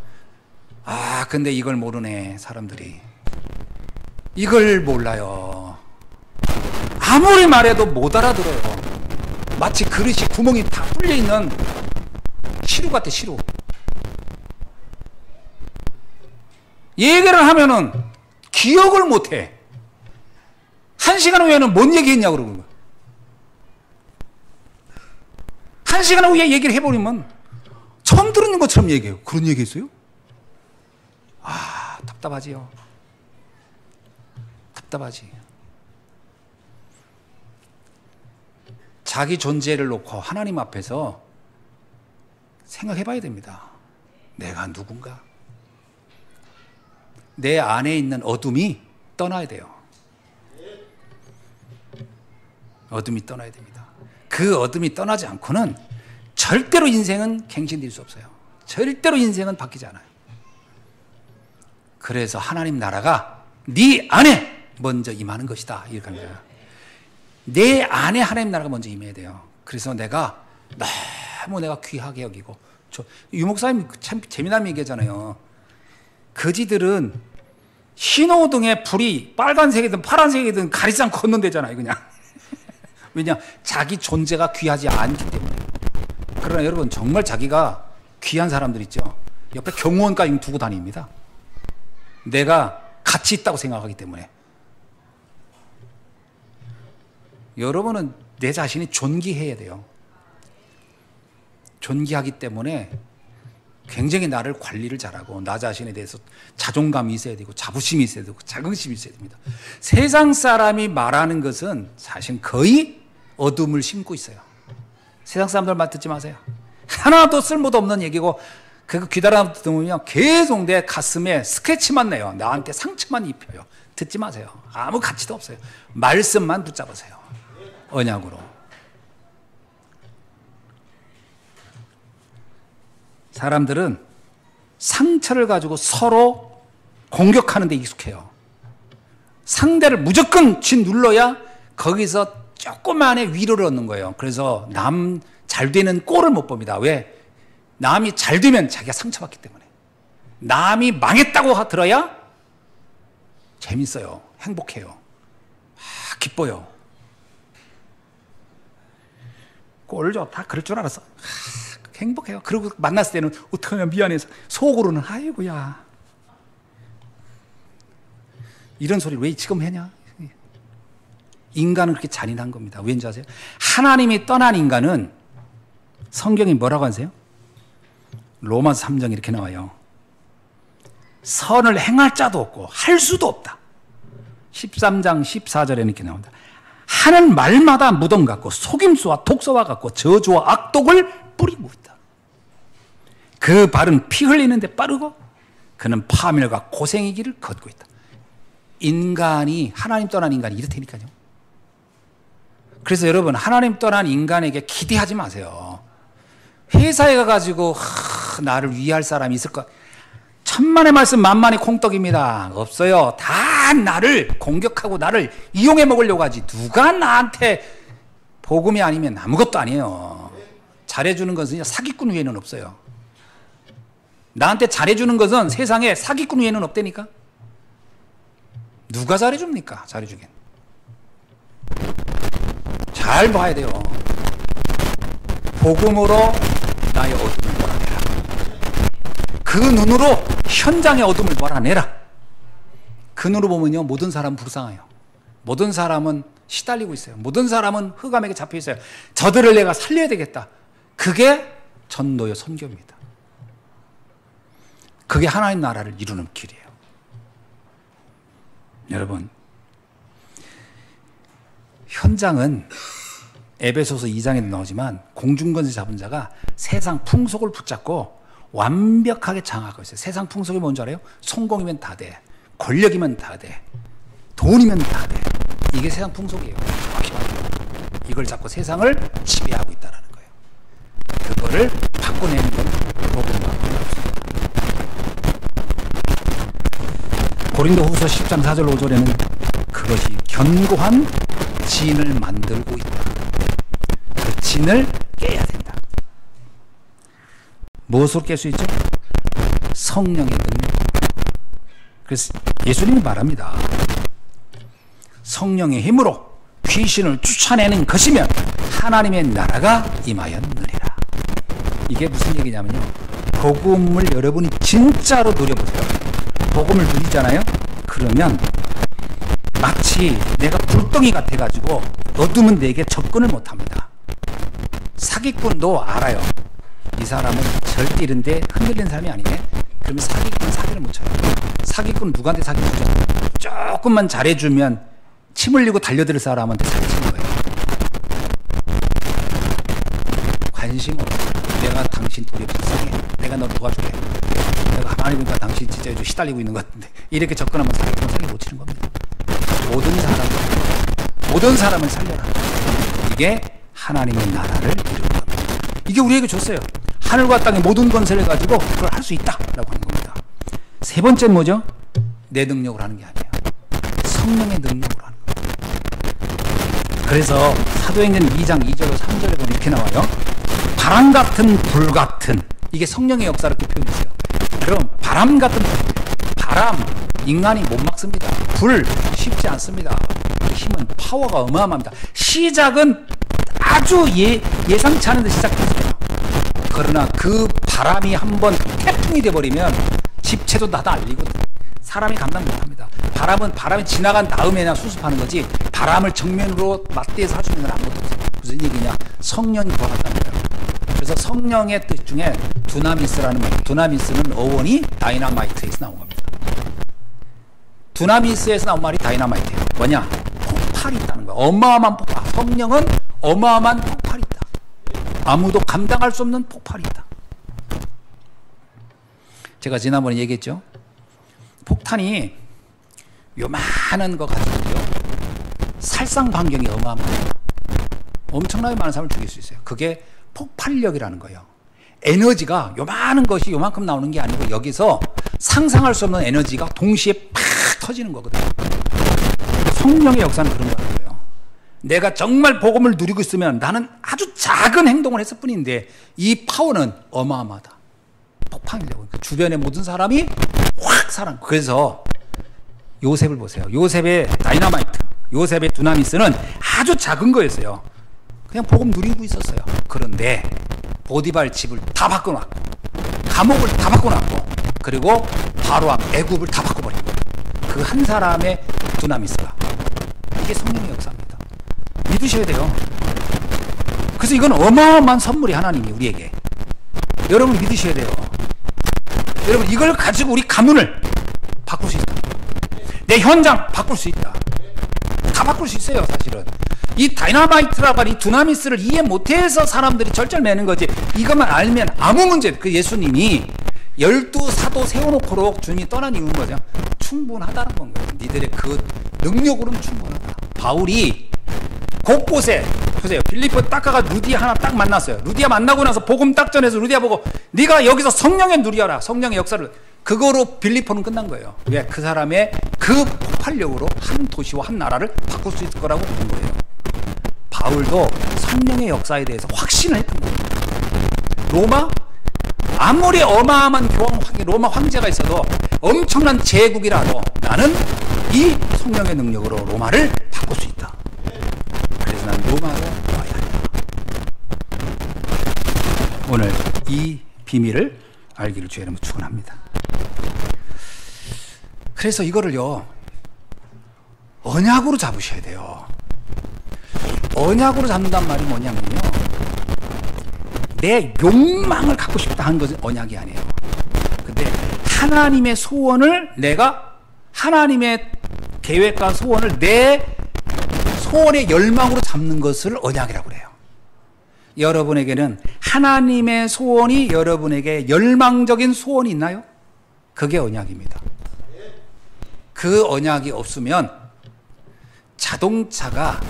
S1: 근데 이걸 모르네, 사람들이. 이걸 몰라요. 아무리 말해도 못 알아들어요. 마치 그릇이 구멍이 다 뚫려있는 시루 같아, 시루. 얘기를 하면은 기억을 못해. 1시간 후에는 뭔 얘기했냐고 그러는 거야. 1시간 후에 얘기를 해버리면 처음 들은 것처럼 얘기해요. 그런 얘기 했어요? 답답하지요. 답답하지. 자기 존재를 놓고 하나님 앞에서 생각해 봐야 됩니다. 내가 누군가? 내 안에 있는 어둠이 떠나야 돼요. 어둠이 떠나야 됩니다. 그 어둠이 떠나지 않고는 절대로 인생은 갱신될 수 없어요. 절대로 인생은 바뀌지 않아요. 그래서 하나님 나라가 네 안에 먼저 임하는 것이다, 이렇게 하는 거예요. 내 안에 하나님 나라가 먼저 임해야 돼요. 그래서 내가 너무 내가 귀하게 여기고, 유 목사님 참 재미난 얘기잖아요. 거지들은 신호등에 불이 빨간색이든 파란색이든 가리지 않고 걷는다잖아요, 그냥. 왜냐? 자기 존재가 귀하지 않기 때문에. 그러나 여러분, 정말 자기가 귀한 사람들 있죠. 옆에 경호원까지 두고 다닙니다. 내가 가치 있다고 생각하기 때문에. 여러분은 내 자신이 존귀해야 돼요. 존귀하기 때문에 굉장히 나를 관리를 잘하고, 나 자신에 대해서 자존감이 있어야 되고, 자부심이 있어야 되고, 자긍심이 있어야 됩니다. 세상 사람이 말하는 것은 사실 거의 어둠을 심고 있어요. 세상 사람들 말 듣지 마세요. 하나도 쓸모도 없는 얘기고, 그 귀다라 듣으면 계속 내 가슴에 스케치만 내요. 나한테 상처만 입혀요. 듣지 마세요. 아무 가치도 없어요. 말씀만 붙잡으세요. 언약으로. 사람들은 상처를 가지고 서로 공격하는 데 익숙해요. 상대를 무조건 짓눌러야 거기서 조그만의 위로를 얻는 거예요. 그래서 남 잘 되는 꼴을 못 봅니다. 왜? 남이 잘 되면 자기가 상처받기 때문에. 남이 망했다고 들어야 재밌어요. 행복해요. 기뻐요. 꼴 좋다. 그럴 줄 알았어. 행복해요. 그리고 만났을 때는 어떡하냐 미안해서, 속으로는 아이고야, 이런 소리를 왜 지금 하냐. 인간은 그렇게 잔인한 겁니다. 왠지 아세요? 하나님이 떠난 인간은, 성경이 뭐라고 하세요? 로마서 3장 이렇게 나와요. 선을 행할 자도 없고 할 수도 없다. 13장 14절에 이렇게 나온다. 하는 말마다 무덤 같고 속임수와 독서와 같고 저주와 악독을 뿌리고 있다. 그 발은 피 흘리는데 빠르고 그는 파멸과 고생의 길을 걷고 있다. 인간이, 하나님 떠난 인간이 이렇다니까요. 그래서 여러분, 하나님 떠난 인간에게 기대하지 마세요. 회사에 가가지고 나를 위할 사람이 있을까? 천만의 말씀 만만의 콩떡입니다. 없어요. 다 나를 공격하고 나를 이용해 먹으려고 하지. 누가 나한테 복음이 아니면 아무것도 아니에요. 잘해주는 것은 사기꾼 외에는 없어요. 나한테 잘해주는 것은 세상에 사기꾼 외에는 없다니까. 누가 잘해줍니까? 잘해주긴. 잘 봐야 돼요. 복음으로 나의 어둠을 몰아내라. 그 눈으로 현장의 어둠을 몰아내라. 그 눈으로 보면요, 모든 사람은 불쌍해요. 모든 사람은 시달리고 있어요. 모든 사람은 흑암에게 잡혀 있어요. 저들을 내가 살려야 되겠다. 그게 전도요 선교입니다. 그게 하나님 나라를 이루는 길이에요. 여러분, 현장은 에베소서 2장에도 나오지만 공중권세 잡은 자가 세상 풍속을 붙잡고 완벽하게 장악하고 있어요. 세상 풍속이 뭔지 알아요? 성공이면 다 돼. 권력이면 다 돼. 돈이면 다 돼. 이게 세상 풍속이에요. 정확히 말해요. 이걸 잡고 세상을 지배하고 있다는 거예요. 그거를 바꿔내는 건 복음과 고린도후서 10장 4절 5절에는 그것이 견고한 진을 만들고 있다. 그 진을 깨야 된다. 무엇으로 깰 수 있죠? 성령의 능력. 그래서 예수님이 말합니다. 성령의 힘으로 귀신을 쫓아내는 것이면 하나님의 나라가 임하였느니라. 이게 무슨 얘기냐면요, 복음을 여러분이 진짜로 누려보세요. 복음을 누리잖아요. 그러면 마치 내가 불덩이 같아가지고 어둠은 내게 접근을 못합니다. 사기꾼도 알아요. 이 사람은 절대 이런데 흔들리는 사람이 아니네. 그러면 사기꾼은 사기를 못 쳐요. 사기꾼은 누구한테 사기를 주죠? 조금만 잘해주면 침 흘리고 달려들 사람한테 사기치는 거예요. 관심 없어. 내가 당신 도리 불쌍해. 내가 너 도와줄게. 내가 가만히 보니까 당신 진짜 요즘 시달리고 있는 것 같은데, 이렇게 접근하면 사기꾼은 사기 못 치는 겁니다. 모든 사람을 살려라. 이게 하나님의 나라를 이루는 겁니다. 이게 우리에게 줬어요. 하늘과 땅의 모든 권세를 가지고 그걸 할 수 있다라고 하는 겁니다. 세 번째 뭐죠? 내 능력으로 하는 게 아니에요. 성령의 능력으로 하는 겁니다. 그래서 사도행전 2장 2절로 3절에 보면 이렇게 나와요. 바람 같은 불 같은, 이게 성령의 역사를 이렇게 표현했어요. 그럼 바람 같은 바람, 인간이 못 막습니다. 불 쉽지 않습니다. 힘은 파워가 어마어마합니다. 시작은 아주 예상치 않은 데 시작했어요. 그러나 그 바람이 한번 태풍이 돼버리면 집체도 다 날리거든. 사람이 감당 못합니다. 바람이 지나간 다음에나 수습하는 거지, 바람을 정면으로 맞대서 할 수 있는 건 아무것도 없어요. 무슨 얘기냐? 성령이 도와갔다는 거예요. 그래서 성령의 뜻 중에 두나미스라는 말, 두나미스는 어원이 다이나마이트에서 나온 겁니다. 두나미스에서 나온 말이 다이나마이트예요. 뭐냐? 폭발이 있다는 거야. 어마어마한 폭발. 성령은 어마어마한 폭발이 있다. 아무도 감당할 수 없는 폭발이 있다. 제가 지난번에 얘기했죠. 폭탄이 요만한 거 가지고요, 살상 반경이 어마어마해요. 엄청나게 많은 사람을 죽일 수 있어요. 그게 폭발력이라는 거예요. 에너지가 요만한 것이 요만큼 나오는 게 아니고 여기서 상상할 수 없는 에너지가 동시에 팍 터지는 거거든요. 성령의 역사는 그런 거예요. 내가 정말 복음을 누리고 있으면 나는 아주 작은 행동을 했을 뿐인데 이 파워는 어마어마하다. 폭발력은 주변의 모든 사람이 확 살아. 그래서 요셉을 보세요. 요셉의 다이나마이트, 요셉의 두나미스는 아주 작은 거였어요. 그냥 복음 누리고 있었어요. 그런데 보디발 집을 다 바꿔놨고, 감옥을 다 바꿔놨고, 그리고 바로왕 애굽을 다 바꿔버린 거예요. 그 한 사람의 두나미스가. 이게 성령의 역사입니다. 믿으셔야 돼요. 그래서 이건 어마어마한 선물이 하나님이 우리에게. 여러분 믿으셔야 돼요. 여러분 이걸 가지고 우리 가문을 바꿀 수 있다. 내 현장 바꿀 수 있다. 다 바꿀 수 있어요. 사실은 이 다이나마이트라고 하는 이 두나미스를 이해 못해서 사람들이 절절매는 거지, 이것만 알면 아무 문제. 그 예수님이 12사도 세워놓고록 주님이 떠난 이유는 뭐죠? 충분하다는 건 거예요. 니들의 그 능력으로는 충분하다. 바울이 곳곳에 보세요. 빌립보 딱 가가 루디아 하나 딱 만났어요. 루디아 만나고 나서 복음 딱 전해서 루디아 보고 네가 여기서 성령의 누리어라. 성령의 역사를. 그거로 빌립보는 끝난 거예요. 왜? 그 사람의 그 폭발력으로 한 도시와 한 나라를 바꿀 수 있을 거라고 보는 거예요. 바울도 성령의 역사에 대해서 확신을 했던 거예요. 로마? 아무리 어마어마한 로마 황제가 있어도 엄청난 제국이라도 나는 이 성령의 능력으로 로마를 바꿀 수 있다. 그래서 난 로마로 와야 한다. 오늘 이 비밀을 알기를 주의 이름으로 축원합니다. 그래서 이거를요, 언약으로 잡으셔야 돼요. 언약으로 잡는단 말이 뭐냐면요, 내 욕망을 갖고 싶다 하는 것은 언약이 아니에요. 근데 하나님의 소원을, 내가 하나님의 계획과 소원을 내 소원의 열망으로 잡는 것을 언약이라고 그래요. 여러분에게는 하나님의 소원이 여러분에게 열망적인 소원이 있나요? 그게 언약입니다. 그 언약이 없으면 자동차가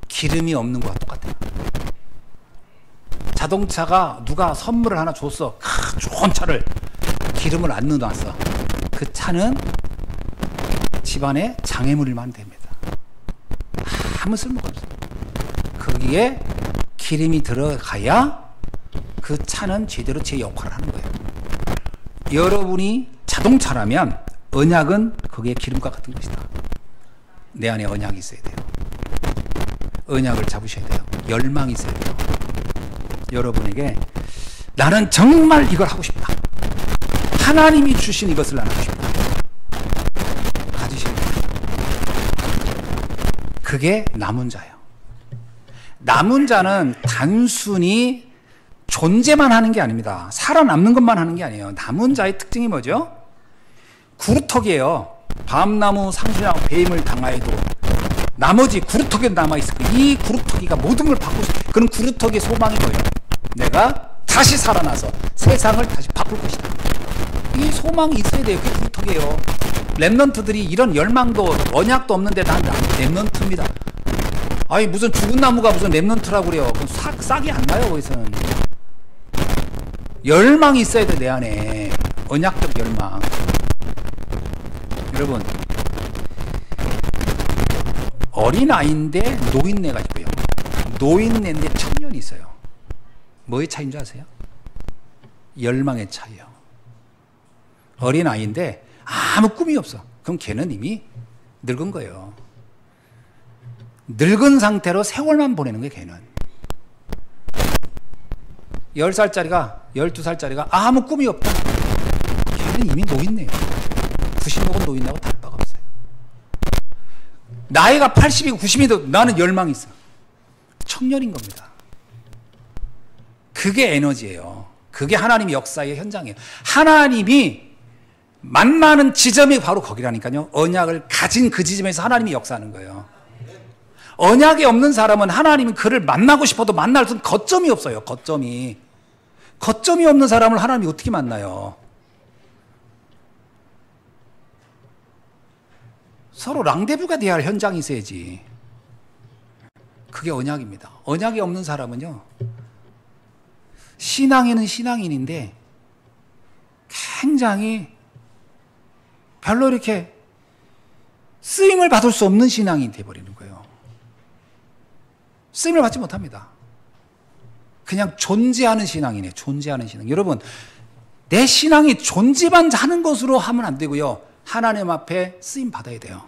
S1: 기름이 없는 것과 똑같아요. 자동차가 누가 선물을 하나 줬어. 좋은 차를, 기름을 안 넣어놨어. 그 차는 집안에 장애물만 됩니다. 아무 쓸모가 없어요. 거기에 기름이 들어가야 그 차는 제대로 제 역할을 하는 거예요. 여러분이 자동차라면 언약은 거기에 기름과 같은 것이다. 내 안에 언약이 있어야 돼요. 언약을 잡으셔야 돼요. 열망이 있어야 돼요. 여러분에게 나는 정말 이걸 하고 싶다. 하나님이 주신 이것을 나는 하고 싶다. 가지셔야 돼요. 그게 남은 자예요. 남은 자는 단순히 존재만 하는 게 아닙니다. 살아남는 것만 하는 게 아니에요. 남은 자의 특징이 뭐죠? 구루터기예요. 밤나무, 상수나무, 배임을 당하여도 나머지 구루터기가 남아있을 거예요. 이 구루터기가 모든 걸 바꾸고 싶어요. 그럼 구루터기의 소망이 뭐예요? 내가 다시 살아나서 세상을 다시 바꿀 것이다. 이 소망이 있어야 돼요. 그게 구루터기예요. 랩런트들이 이런 열망도 언약도 없는데 난 랩런트입니다. 아니 무슨 죽은 나무가 무슨 랩넌트라고 그래요. 싹이 안 나요. 거기서는 열망이 있어야 돼. 내 안에 언약적 열망. 여러분, 어린아이인데 노인네가 있고요, 노인네인데 청년이 있어요. 뭐의 차이인 줄 아세요? 열망의 차이요. 어린아이인데 아무 꿈이 없어. 그럼 걔는 이미 늙은 거예요. 늙은 상태로 세월만 보내는 거예요. 걔는 10살짜리가 12살짜리가 아무 꿈이 없다. 걔는 이미 노인네요. 90 먹은 노인하고 다를 바가 없어요. 나이가 80이고 90이도 나는 열망이 있어. 청년인 겁니다. 그게 에너지예요. 그게 하나님의 역사의 현장이에요. 하나님이 만나는 지점이 바로 거기라니까요. 언약을 가진 그 지점에서 하나님이 역사하는 거예요. 언약이 없는 사람은 하나님이 그를 만나고 싶어도 만날 수 거점이 없어요. 거점이 없는 사람을 하나님이 어떻게 만나요? 서로 랑데부가 돼야 할 현장이 있어야지. 그게 언약입니다. 언약이 없는 사람은요, 신앙인은 신앙인인데 굉장히 별로 이렇게 쓰임을 받을 수 없는 신앙인이 되어버리는 거예요. 쓰임을 받지 못합니다. 그냥 존재하는 신앙이네. 존재하는 신앙. 여러분, 내 신앙이 존재만 하는 것으로 하면 안 되고요, 하나님 앞에 쓰임 받아야 돼요.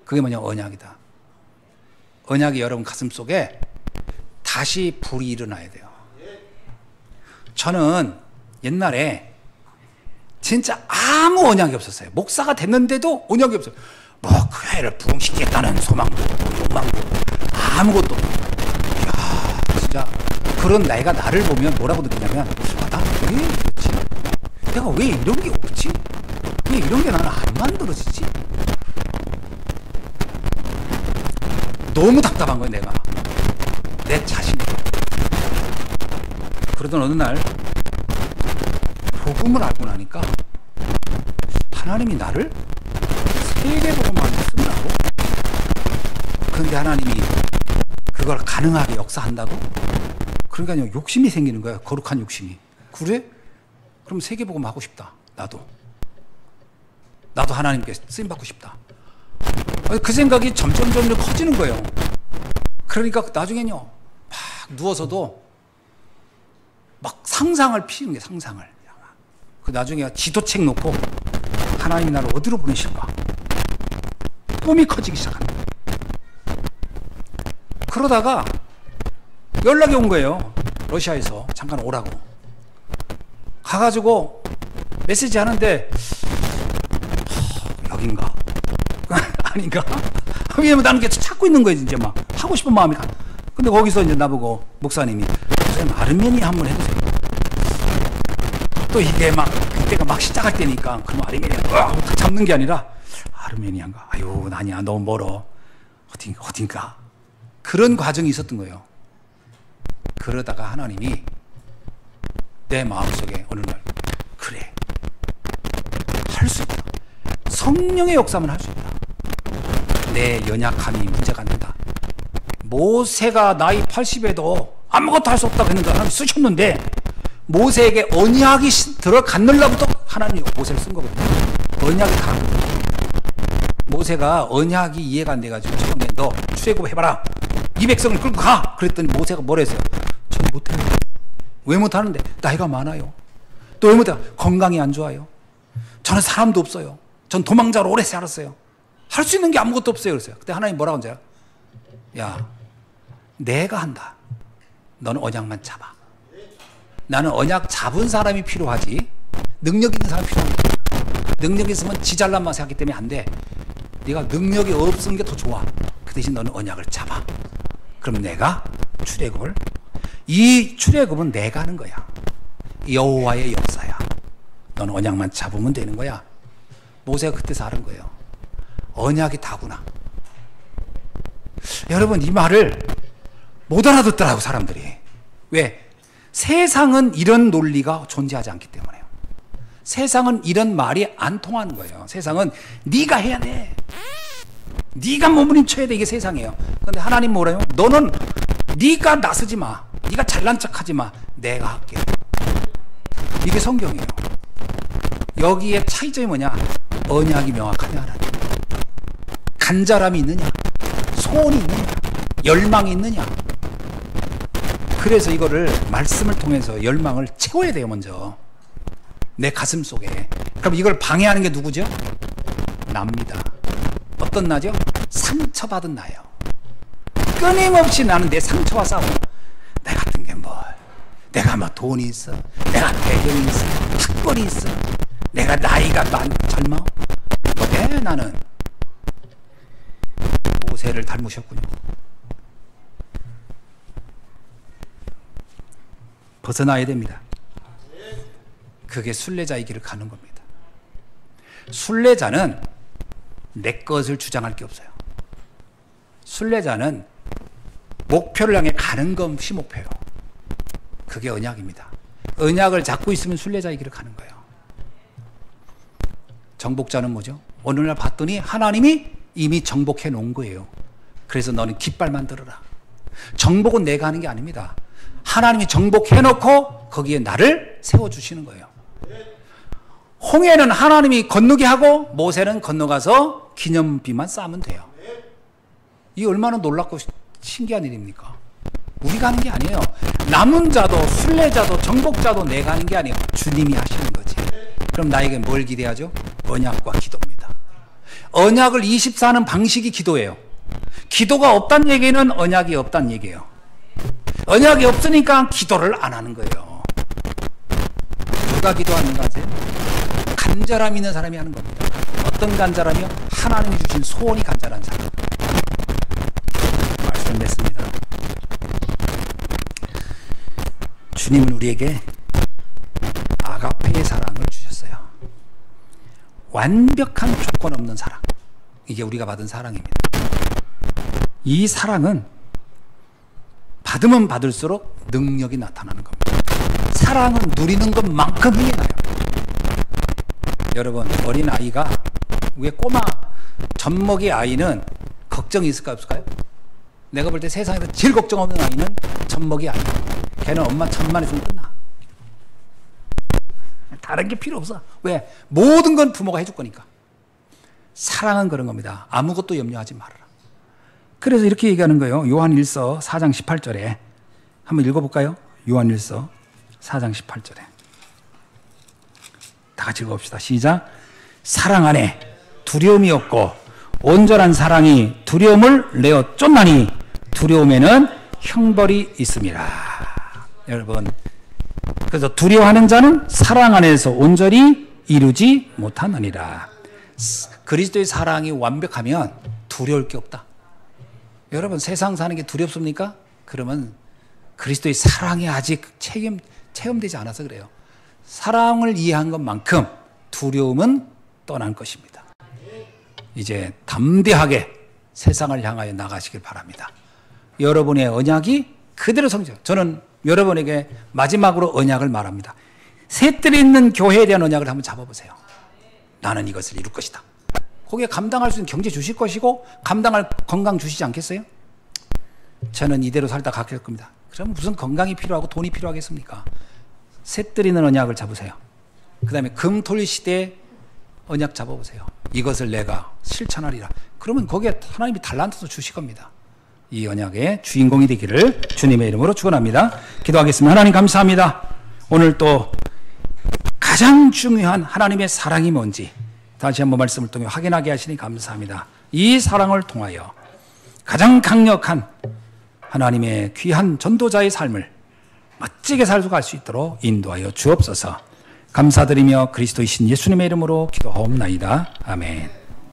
S1: 그게 뭐냐? 언약이다. 언약이 여러분 가슴 속에 다시 불이 일어나야 돼요. 저는 옛날에 진짜 아무 언약이 없었어요. 목사가 됐는데도 언약이 없어요. 뭐 교회를 부흥시키겠다는 소망도 욕망도 아무것도 없고. 이야, 진짜 그런 내가 나를 보면 뭐라고 느끼냐면, 나 왜 이렇지? 내가 왜 이런 게 없지? 왜 이런 게 나는 안 만들어지지? 너무 답답한 거예요. 내가 내 자신이. 그러던 어느 날 복음을 알고 나니까 하나님이 나를 세계복음만 쓴다고? 그런데 하나님이 그걸 가능하게 역사한다고? 그러니까 욕심이 생기는 거예요. 거룩한 욕심이. 그래? 그럼 세계복음 하고 싶다. 나도 하나님께 쓰임받고 싶다. 그 생각이 점점 커지는 거예요. 그러니까 나중에는요, 막 누워서도 막 상상을 피우는 게, 상상을. 그 나중에 지도책 놓고 하나님이 나를 어디로 보내실까? 꿈이 커지기 시작합니다. 그러다가 연락이 온 거예요. 러시아에서 잠깐 오라고. 가가지고 메시지 하는데, 여긴가? 아닌가? 왜냐면 나는 계속 찾고 있는 거예요. 이제 막 하고 싶은 마음이. 근데 거기서 이제 나보고 목사님이, 목사님 아르메니아 한번 해보세요. 또 이게 막 그때가 막 시작할 때니까, 그럼 아르메니아 다 잡는 게 아니라, 아르메니아인가? 아유, 아니야, 너무 멀어. 어딘가? 그런 과정이 있었던 거예요. 그러다가 하나님이 내 마음속에 어느 날, 그래, 할 수 있다. 성령의 역사만 할 수 있다. 내 연약함이 문제가 안 된다. 모세가 나이 80에도 아무것도 할 수 없다고 했는데 하나님 쓰셨는데, 모세에게 언약이 들어갔느라부터 하나님이 모세를 쓴 거거든요. 언약이 다. 모세가 언약이 이해가 안 돼가지고 처음에 너 출애굽 해봐라. 이 백성을 끌고 가. 그랬더니 모세가 뭐라 했어요? 저는 못해요. 왜 못하는데? 나이가 많아요. 또 왜 못해요? 건강이 안 좋아요. 저는 사람도 없어요. 전 도망자로 오래 살았어요. 할 수 있는 게 아무것도 없어요. 그랬어요. 그때 하나님 뭐라고 하는지 알아요? 야, 내가 한다. 너는 언약만 잡아. 나는 언약 잡은 사람이 필요하지, 능력 있는 사람이 필요합니다. 능력 있으면 지 잘난만 생각하기 때문에 안 돼. 네가 능력이 없는 게 더 좋아. 그 대신 너는 언약을 잡아. 그럼 내가 출애굽을, 이 출애굽은 내가 하는 거야. 여호와의 역사야. 너는 언약만 잡으면 되는 거야. 모세가 그때서 아는 거예요. 언약이 다구나. 여러분, 이 말을 못 알아듣더라고 사람들이. 왜? 세상은 이런 논리가 존재하지 않기 때문에요. 세상은 이런 말이 안 통하는 거예요. 세상은 네가 해야 돼. 네가 몸부림쳐야 돼. 이게 세상이에요. 근데 하나님 뭐래요? 너는 네가 나서지 마. 네가 잘난 척하지 마. 내가 할게. 이게 성경이에요. 여기에 차이점이 뭐냐? 언약이 명확하냐 하나님. 간절함이 있느냐? 소원이 있느냐? 열망이 있느냐? 그래서 이거를 말씀을 통해서 열망을 채워야 돼요. 먼저 내 가슴 속에. 그럼 이걸 방해하는 게 누구죠? 납니다. 어떤 나죠? 상처받은 나예요. 끊임없이 나는 내 상처와 싸워. 내 같은 게 뭘? 내가 뭐 돈이 있어? 내가 배경이 있어? 학벌이 있어? 내가 나이가 젊어? 왜 나는? 모세를 닮으셨군요. 벗어나야 됩니다. 그게 순례자의 길을 가는 겁니다. 순례자는 내 것을 주장할 게 없어요. 순례자는 목표를 향해 가는 것이 목표예요. 그게 언약입니다. 언약을 잡고 있으면 순례자의 길을 가는 거예요. 정복자는 뭐죠? 어느 날 봤더니 하나님이 이미 정복해 놓은 거예요. 그래서 너는 깃발만 들어라. 정복은 내가 하는 게 아닙니다. 하나님이 정복해 놓고 거기에 나를 세워주시는 거예요. 홍해는 하나님이 건너게 하고 모세는 건너가서 기념비만 쌓으면 돼요. 이 얼마나 놀랍고 신기한 일입니까? 우리가 하는 게 아니에요. 남은 자도 순례자도 정복자도 내가 하는 게 아니에요. 주님이 하시는 거지. 그럼 나에게 뭘 기대하죠? 언약과 기도입니다. 언약을 24하는 방식이 기도예요. 기도가 없다는 얘기는 언약이 없다는 얘기예요. 언약이 없으니까 기도를 안 하는 거예요. 누가 기도하는가 하세요? 간절함 있는 사람이 하는 겁니다. 어떤 간절함이요? 하나님이 주신 소원이 간절한 사람. 말씀 맺습니다. 주님은 우리에게 아가페의 사랑을 주셨어요. 완벽한 조건 없는 사랑. 이게 우리가 받은 사랑입니다. 이 사랑은 받으면 받을수록 능력이 나타나는 겁니다. 사랑은 누리는 것만큼 힘이 나요. 여러분, 어린아이가, 왜 꼬마 젖먹이 아이는 걱정이 있을까요, 없을까요? 내가 볼 때 세상에서 제일 걱정 없는 아이는 젖먹이 아이예요. 걔는 엄마 젖만 있으면 끝나. 다른 게 필요 없어. 왜? 모든 건 부모가 해줄 거니까. 사랑은 그런 겁니다. 아무것도 염려하지 말아라. 그래서 이렇게 얘기하는 거예요. 요한일서 4장 18절에 한번 읽어볼까요? 요한일서 4장 18절에 다 같이 읽어봅시다. 시작. 사랑 안에 두려움이 없고 온전한 사랑이 두려움을 내어 쫓나니 두려움에는 형벌이 있습니다. 여러분, 그래서 두려워하는 자는 사랑 안에서 온전히 이루지 못하느니라. 그리스도의 사랑이 완벽하면 두려울 게 없다. 여러분, 세상 사는 게 두렵습니까? 그러면 그리스도의 사랑이 아직 체험되지 않아서 그래요. 사랑을 이해한 것만큼 두려움은 떠난 것입니다. 이제 담대하게 세상을 향하여 나가시길 바랍니다. 여러분의 언약이 그대로 성취. 저는 여러분에게 마지막으로 언약을 말합니다. 셋들이 있는 교회에 대한 언약을 한번 잡아보세요. 나는 이것을 이룰 것이다. 거기에 감당할 수 있는 경제 주실 것이고 감당할 건강 주시지 않겠어요? 저는 이대로 살다 갈 겁니다. 그럼 무슨 건강이 필요하고 돈이 필요하겠습니까? 셋들이 있는 언약을 잡으세요. 그 다음에 금토일 시대에 언약 잡아보세요. 이것을 내가 실천하리라. 그러면 거기에 하나님이 달란트도 주실 겁니다. 이 언약의 주인공이 되기를 주님의 이름으로 축원합니다. 기도하겠습니다. 하나님 감사합니다. 오늘 또 가장 중요한 하나님의 사랑이 뭔지 다시 한번 말씀을 통해 확인하게 하시니 감사합니다. 이 사랑을 통하여 가장 강력한 하나님의 귀한 전도자의 삶을 멋지게 살고 갈 수 있도록 인도하여 주옵소서. 감사드리며 그리스도이신 예수님의 이름으로 기도하옵나이다. 아멘.